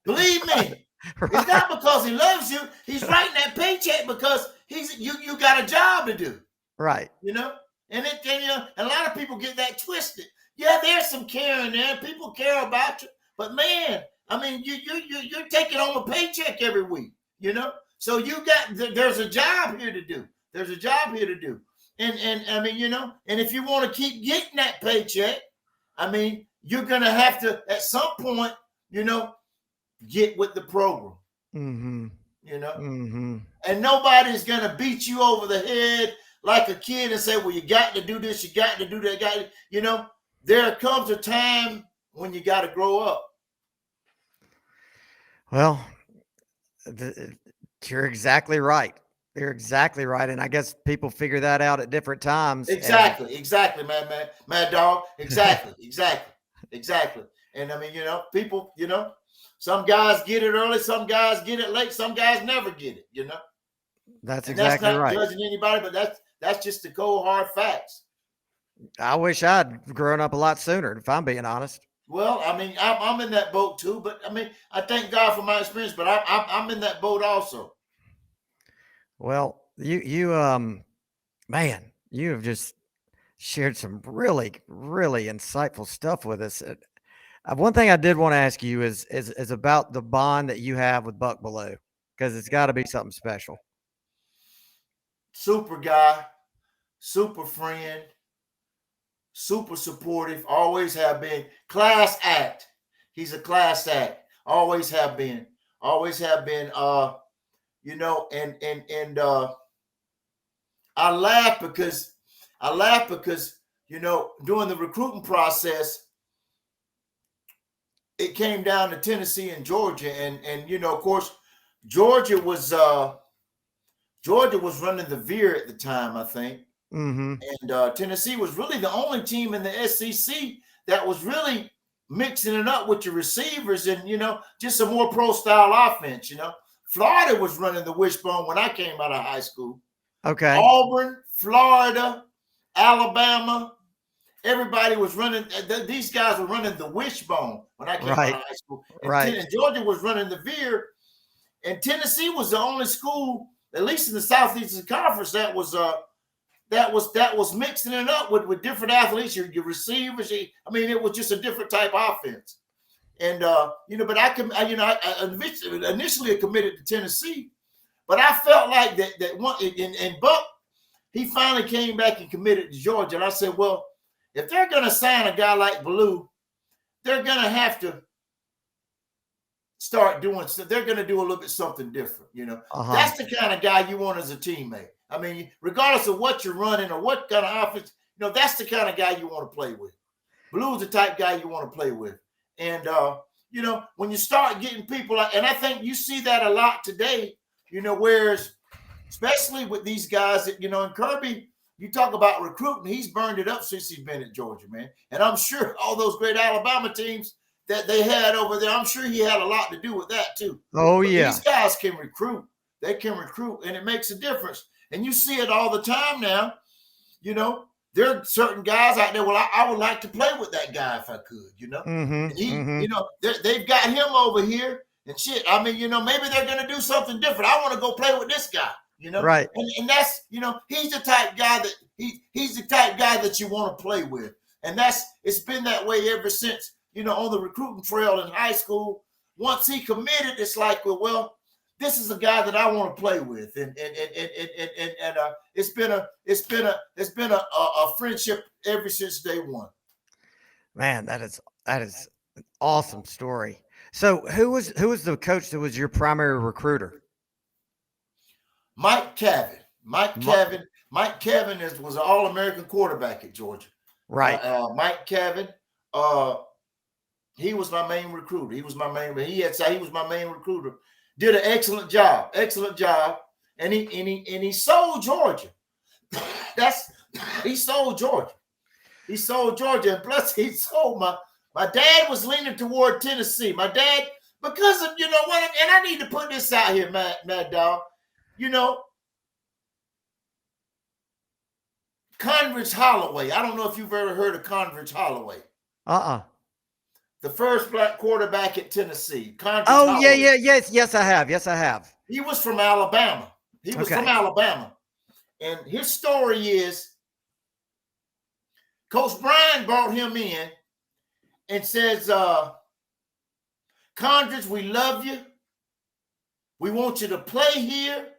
Believe me. Right. It's not because he loves you. He's writing that paycheck because you got a job to do. Right. You know? And you know, a lot of people get that twisted. Yeah, there's some caring there. People care about you. But man, I mean, you're taking home a paycheck every week, you know? So there's a job here to do. There's a job here to do. And I mean, you know, and if you want to keep getting that paycheck, I mean, you're going to have to, at some point, you know, get with the program. Mm-hmm. You know? Mm-hmm. And nobody's going to beat you over the head like a kid and say, well, you got to do this, you got to do that, you know, there comes a time when you got to grow up. Well, you're exactly right. You're exactly right. And I guess people figure that out at different times. Exactly, Mad Dog. Exactly. And I mean, you know, people, you know, some guys get it early, some guys get it late, some guys never get it, you know. That's and exactly that's not right. Judging anybody, but that's just the cold hard facts. I wish I'd grown up a lot sooner, if I'm being honest. Well, I mean, I'm in that boat too, but I mean, I thank God for my experience, but I'm in that boat also. Well, man, you have just shared some really, really insightful stuff with us. One thing I did want to ask you is about the bond that you have with Buck Bellew, because it's got to be something special. super guy, super friend, super supportive, always have been. Class act. He's a class act. Always have been. Always have been. And I laugh because during the recruiting process, it came down to Tennessee and Georgia, and of course, Georgia was running the veer at the time, I think. Mm-hmm. And Tennessee was really the only team in the SEC that was really mixing it up with your receivers and, just a more pro style offense. Florida was running the wishbone when I came out of high school. Okay. Auburn, Florida, Alabama, everybody was running. These guys were running the wishbone when I came out of high school. And Georgia was running the veer. And Tennessee was the only school, at least in the Southeastern Conference, that was mixing it up with different athletes, your receivers. It was just a different type of offense. And but I initially committed to Tennessee, but I felt like that one and Buck, he finally came back and committed to Georgia. And I said, well, if they're gonna sign a guy like Blue, they're gonna have to start doing. They're gonna do a little bit something different. That's the kind of guy you want as a teammate. Regardless of what you're running or what kind of offense, that's the kind of guy you want to play with. Blue's the type guy you want to play with. And, when you start getting people, and I think you see that a lot today, whereas, especially with these guys that, and Kirby, you talk about recruiting, he's burned it up since he's been at Georgia, man. And I'm sure all those great Alabama teams that they had over there, I'm sure he had a lot to do with that too. Oh, but yeah. These guys can recruit. They can recruit, and it makes a difference. And you see it all the time now. There are certain guys out there. Well, I would like to play with that guy if I could. Mm-hmm. And they've got him over here and shit. Maybe they're gonna do something different. I want to go play with this guy. Right. And that's he's the type guy that he's the type guy that you want to play with. And it's been that way ever since. On the recruiting trail in high school. Once he committed, it's like, well. This is a guy that I want to play with, and it's been a friendship ever since day one. Man, that is an awesome story. So, who was the coach that was your primary recruiter? Mike Cavin. Mike Cavin was an All-American quarterback at Georgia. Right. Mike Cavin. He was my main recruiter. He was my main recruiter. Did an excellent job, and he sold Georgia. He sold Georgia, and plus he sold my dad was leaning toward Tennessee. My dad, because of what, and I need to put this out here, Mad Dawg. Conrad Holloway. I don't know if you've ever heard of Conrad Holloway. The first black quarterback at Tennessee. Holloway. Yes, I have. He was from Alabama. And his story is Coach Brian brought him in and says, Condrich, we love you. We want you to play here.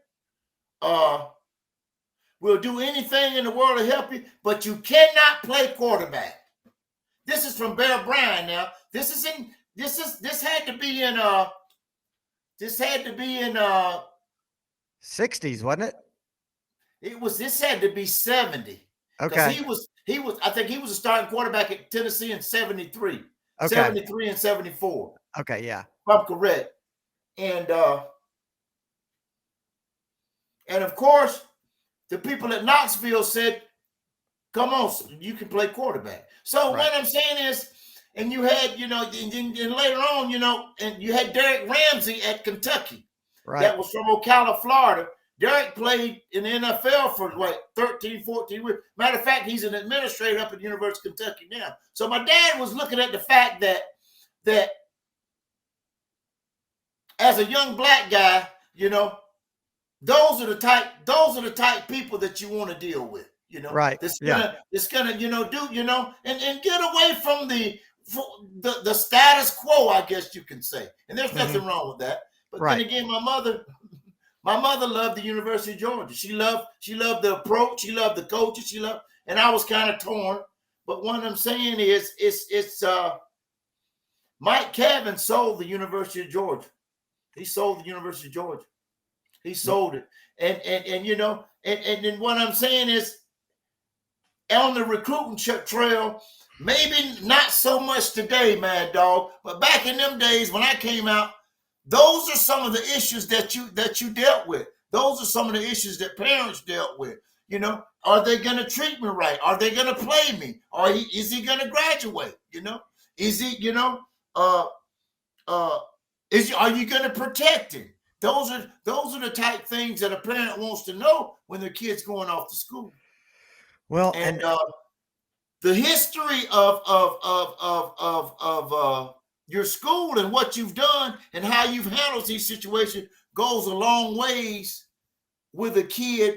We'll do anything in the world to help you, but you cannot play quarterback. This is from Bear Bryant now. This had to be in 60s, wasn't it? This had to be 70. Okay. I think he was a starting quarterback at Tennessee in 73. Okay. 73 and 74. Okay, yeah. If I'm correct. And of course, the people at Knoxville said, come on, you can play quarterback. So what I'm saying is, and you had, and later on, and you had Derek Ramsey at Kentucky. Right. That was from Ocala, Florida. Derek played in the NFL for 13, 14 years. Matter of fact, he's an administrator up at the University of Kentucky now. So my dad was looking at the fact that as a young black guy, those are the type people that you want to deal with. Right. It's gonna, and get away from the status quo, I guess you can say. And there's nothing wrong with that. But then again, my My mother loved the University of Georgia. She loved the approach. She loved the coaches. And I was kind of torn. But what I'm saying is, it's Mike Cavin sold the University of Georgia. He sold the University of Georgia. He sold it. And you know, and then what I'm saying is, on the recruiting trail, maybe not so much today, Mad Dog, but back in them days when I came out, those are some of the issues that you dealt with. Those are some of the issues that parents dealt with. You know, are they going to treat me right? Are they going to play me? Or is he going to graduate? You know, is he, you know, are you going to protect him? Those are the type things that a parent wants to know when their kid's going off to school. Well, and the history of your school and what you've done and how you've handled these situations goes a long ways with a kid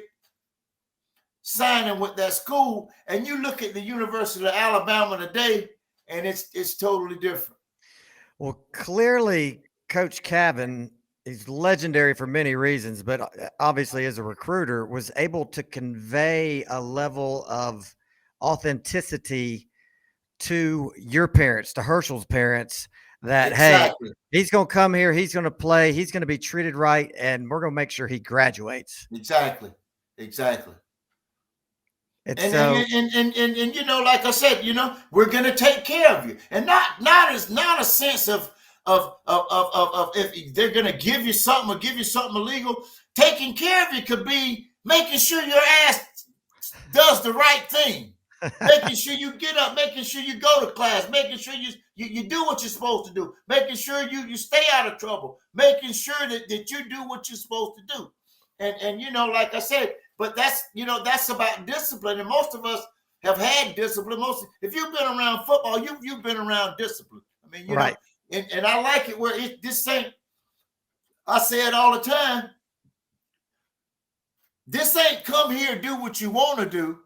signing with that school. And you look at the University of Alabama today, and it's totally different. Well, clearly, Coach Cavin, he's legendary for many reasons, but obviously as a recruiter was able to convey a level of authenticity to your parents, to Herschel's parents, that, exactly. Hey, he's going to come here, he's going to play, he's going to be treated right, and we're going to make sure he graduates. Exactly. And you know, like I said, you know, we're going to take care of you, and not a sense of if they're going to give you something or give you something illegal. Taking care of you could be making sure your ass does the right thing, making sure you get up, making sure you go to class, making sure you do what you're supposed to do, making sure you stay out of trouble, making sure that you do what you're supposed to do. And you know, like I said, but that's about discipline. And most of us have had discipline. If you've been around football, you've been around discipline. I mean, you right. know, and I like it where this ain't, I say it all the time, this ain't come here do what you want to do.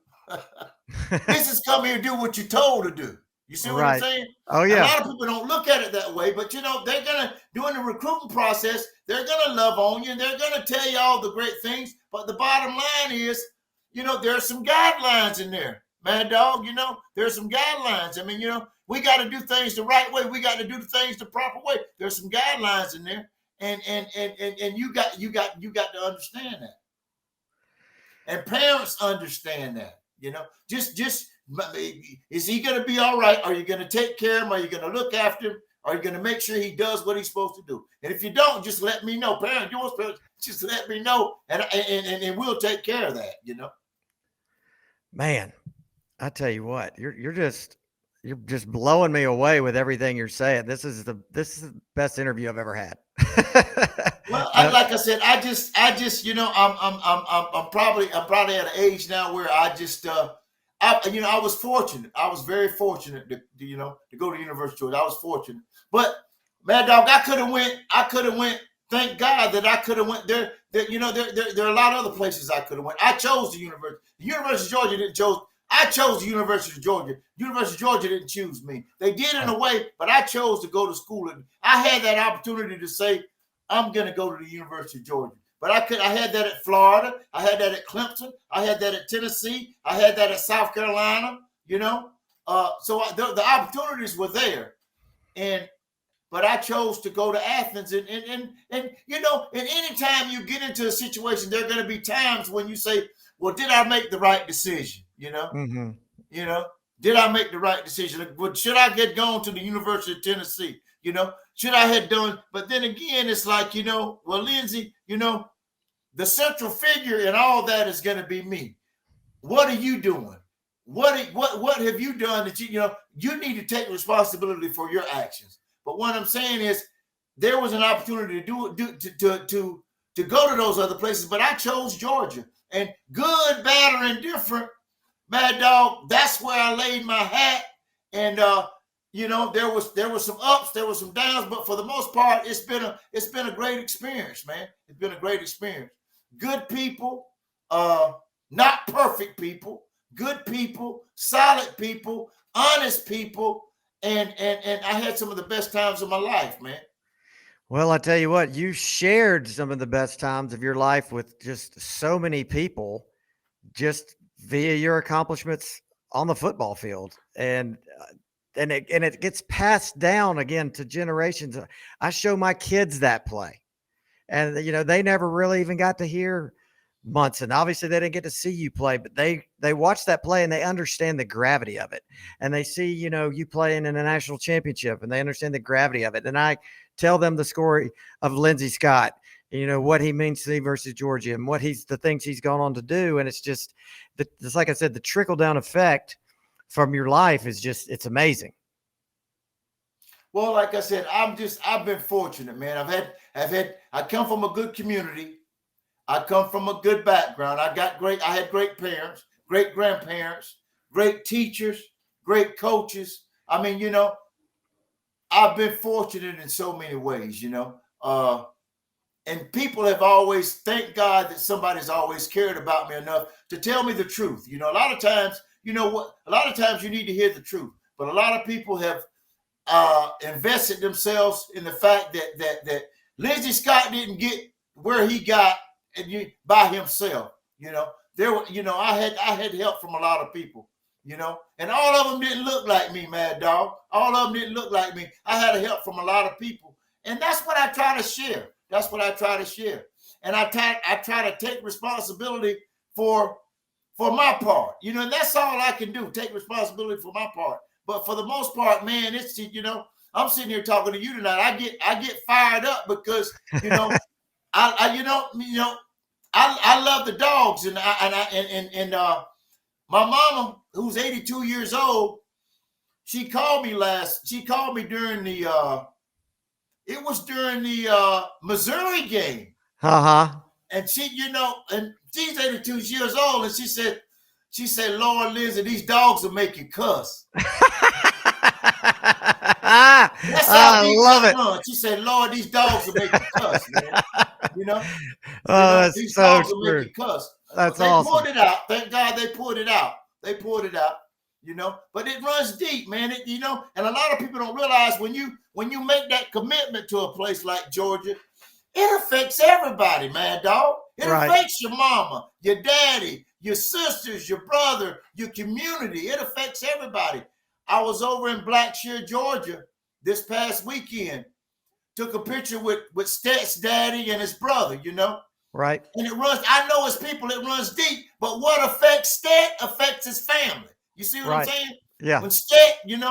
This is come here do what you're told to do. You see what I'm saying? Oh, yeah. A lot of people don't look at it that way, but you know, they're going to, during the recruiting process, they're going to love on you and they're going to tell you all the great things. But the bottom line is, you know, there's some guidelines in there, Mad Dog. You know, there's some guidelines. I mean, you know, we got to do things the right way. We got to do the things the proper way. There's some guidelines in there. And you got to understand that. And parents understand that, you know, just is he going to be all right? Are you going to take care of him? Are you going to look after him? Are you going to make sure he does what he's supposed to do? And if you don't, just let me know. Parents, just let me know, and we'll take care of that, you know. Man, I tell you what, you're just blowing me away with everything you're saying. This is the best interview I've ever had. Well, like I said, I just, you know, I'm probably at an age now where I just, I was fortunate. I was very fortunate to go to the University of Georgia. I was fortunate, but Mad Dog, I could have went. Thank God that I could have went there. You know, there are a lot of other places I could have went. I chose the university. The University of Georgia didn't choose. I chose the University of Georgia. The University of Georgia didn't choose me. They did in a way, but I chose to go to school, and I had that opportunity to say, I'm going to go to the University of Georgia. But I had that at Florida. I had that at Clemson. I had that at Tennessee. I had that at South Carolina, you know. So the opportunities were there. But I chose to go to Athens. And you know, and anytime you get into a situation, there are going to be times when you say, well, did I make the right decision? You know, You know, did I make the right decision? Should I get gone to the University of Tennessee? You know, should I have done? But then again, it's like, you know, well, Lindsay, you know, the central figure in all that is going to be me. What are you doing? What have you done that you know, you need to take responsibility for your actions. But what I'm saying is there was an opportunity to to go to those other places, but I chose Georgia. And good, bad, or indifferent, Mad Dog, that's where I laid my hat. And you know, there was some ups, there was some downs, but for the most part, it's been a great experience, man. It's been a great experience. Good people, not perfect people, good people, solid people, honest people, and I had some of the best times of my life, man. Well, I tell you what, you shared some of the best times of your life with just so many people just via your accomplishments on the football field. And it gets passed down again to generations. I show my kids that play. And they never really even got to hear Munson. Obviously, they didn't get to see you play, but they watch that play and they understand the gravity of it. And they see you playing in a national championship, and they understand the gravity of it. And I tell them the story of Lindsay Scott, what he means to me versus Georgia, and the things he's gone on to do. And it's like I said, the trickle down effect from your life it's amazing. Well, like I said, I've been fortunate, man. I come from a good community. I come from a good background. I had great parents, great grandparents, great teachers, great coaches. I mean, I've been fortunate in so many ways, and people have always, thank God that somebody's always cared about me enough to tell me the truth. A lot of times, a lot of times you need to hear the truth, but a lot of people have invested themselves in the fact that Lindsay Scott didn't get where he got by himself. I had help from a lot of people, and all of them didn't look like me, Mad Dog. All of them didn't look like me. I had help from a lot of people, and that's what I try to share. And I try to take responsibility for my part, and that's all I can do. Take responsibility for my part. But for the most part, man, it's I'm sitting here talking to you tonight. I get fired up because I love the Dogs, and my mama, who's 82 years old, she called me during the during the Missouri game. And and she's 82 years old, and she said, Lord, Lindsay, these dogs will make you cuss. That's how I love it. Run. She said, Lord, these dogs will make you cuss, man. That's these so dogs will true. make you cuss. That's they awesome. pulled it out. Thank God they pulled it out. But it runs deep, man. And a lot of people don't realize when you make that commitment to a place like Georgia, it affects everybody, man, dog. It affects your mama, your daddy, your sisters, your brother, your community. It affects everybody. I was over in Blackshear, Georgia this past weekend. Took a picture with Stet's daddy and his brother, Right. And I know it's people, it runs deep, but what affects Stet affects his family. You see what I'm saying? Yeah. When Stet, and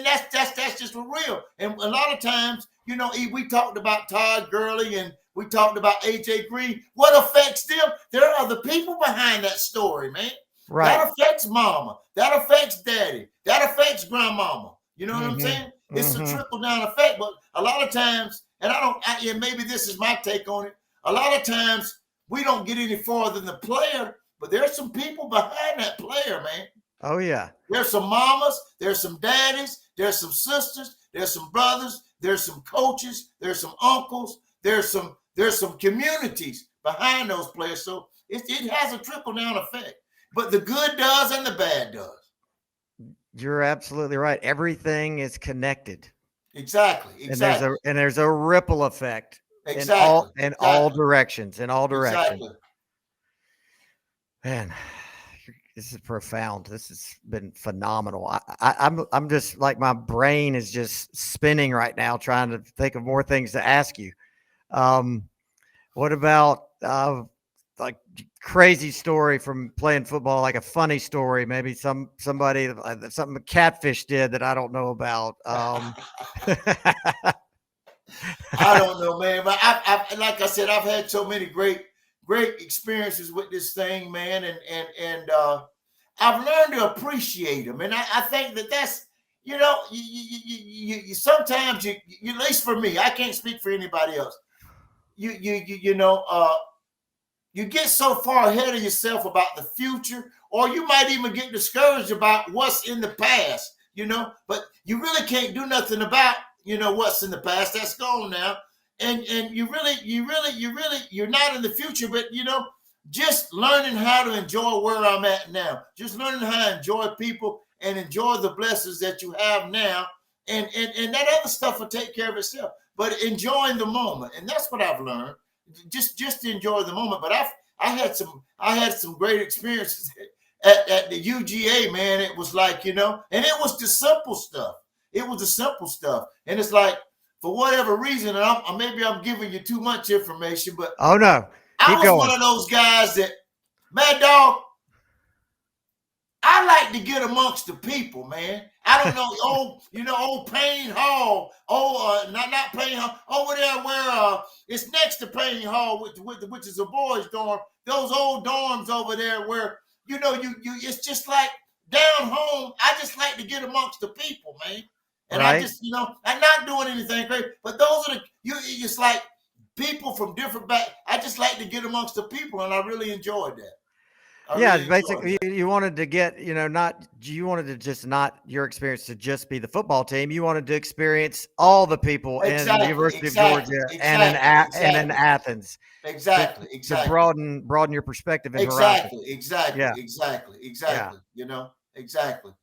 that's just for real. And a lot of times, we talked about Todd Gurley and we talked about AJ Green. What affects them? There are the people behind that story, man. Right. That affects mama. That affects daddy. That affects grandmama. You know what I'm saying? It's a trickle down effect. But a lot of times, and maybe this is my take on it. A lot of times we don't get any farther than the player, but there's some people behind that player, man. Oh yeah. There's some mamas, there's some daddies, there's some sisters, there's some brothers, there's some coaches, there's some uncles, there's some communities behind those players. So it has a trickle down effect. But the good does and the bad does. You're absolutely right. Everything is connected. Exactly. And there's a ripple effect. Exactly. In all directions. Exactly. Man, this is profound. This has been phenomenal. I'm just like, my brain is just spinning right now, trying to think of more things to ask you. What about like crazy story from playing football, like a funny story, maybe somebody something a catfish did that I don't know about. I don't know, man. But I like I said, I've had so many great experiences with this thing, man, and I've learned to appreciate them, and I think that's you sometimes at least for me, I can't speak for anybody else. You get so far ahead of yourself about the future, or you might even get discouraged about what's in the past, but you really can't do nothing about, what's in the past. That's gone now. And you're not in the future, but, just learning how to enjoy where I'm at now, just learning how to enjoy people and enjoy the blessings that you have now. And that other stuff will take care of itself. but enjoying the moment. And that's what I've learned. Just enjoy the moment. But I had some great experiences at the UGA, man. It was like, and it was the simple stuff. It was the simple stuff. And it's like, for whatever reason, and maybe I'm giving you too much information, but oh no, I was one of those guys that, Mad Dog, I like to get amongst the people, man. I don't know, old Payne Hall, not Payne Hall, over there where it's next to Payne Hall, which is a boys' dorm. Those old dorms over there where you it's just like down home. I just like to get amongst the people, man. And right. I just, I'm not doing anything crazy, but those are it's like people from different I just like to get amongst the people, and I really enjoyed that. Basically, you wanted to get, you wanted to just not your experience to just be the football team. You wanted to experience all the people in the University of Georgia and in Athens. Exactly. To broaden your perspective and horizon. Exactly. Exactly.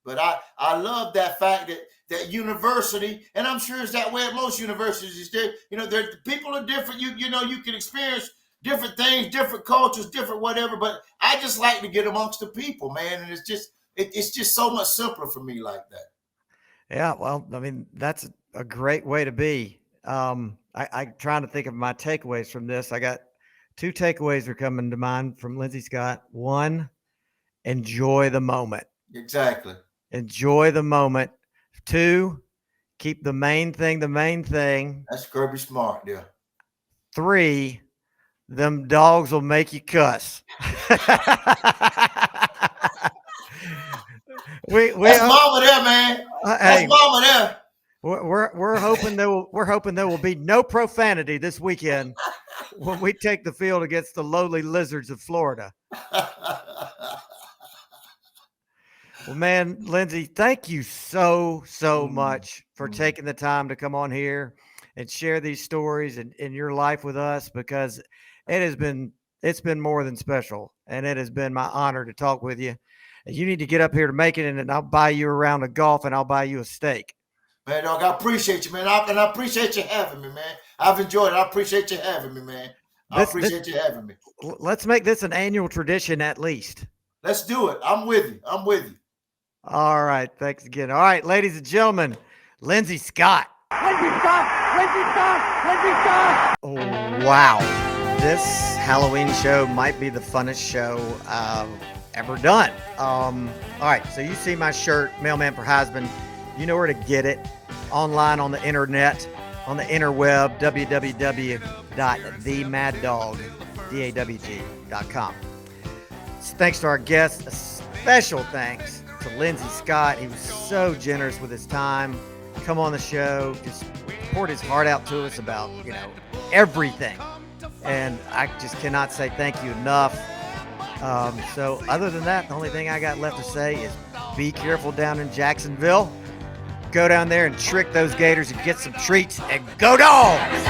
But I love that fact that university, and I'm sure it's that way at most universities. People are different. You can experience different things, different cultures, different whatever. But I just like to get amongst the people, man. And it's just so much simpler for me like that. Yeah, well, I mean, that's a great way to be. I'm trying to think of my takeaways from this. I got 2 takeaways are coming to mind from Lindsay Scott. 1, enjoy the moment. Exactly. Enjoy the moment. 2, keep the main thing the main thing. That's Kirby Smart, yeah. 3, them dogs will make you cuss. That's mama there, man. That's mama there. We're hoping there will be no profanity this weekend when we take the field against the lowly lizards of Florida. Well, man, Lindsay, thank you so much for taking the time to come on here and share these stories in your life with us, because it's been more than special, and it has been my honor to talk with you. You need to get up here to make it, and I'll buy you a round of golf, and I'll buy you a steak. Man, Dog, I appreciate you, man. And I appreciate you having me, man. I've enjoyed it. I appreciate you having me, man. I appreciate you having me. Let's make this an annual tradition at least. Let's do it. I'm with you. All right. Thanks again. All right, ladies and gentlemen, Lindsay Scott. Lindsay Scott! Oh, wow. This Halloween show might be the funnest show ever done. All right. So you see my shirt, Mailman for Heisman. You know where to get it. Online on the internet, on the interweb, www.themaddawg.com. Thanks to our guests. A special thanks to Lindsay Scott. He was so generous with his time. Come on the show, just poured his heart out to us about, everything. And I just cannot say thank you enough. So other than that, the only thing I got left to say is be careful down in Jacksonville. Go down there and trick those Gators and get some treats, and go Dogs!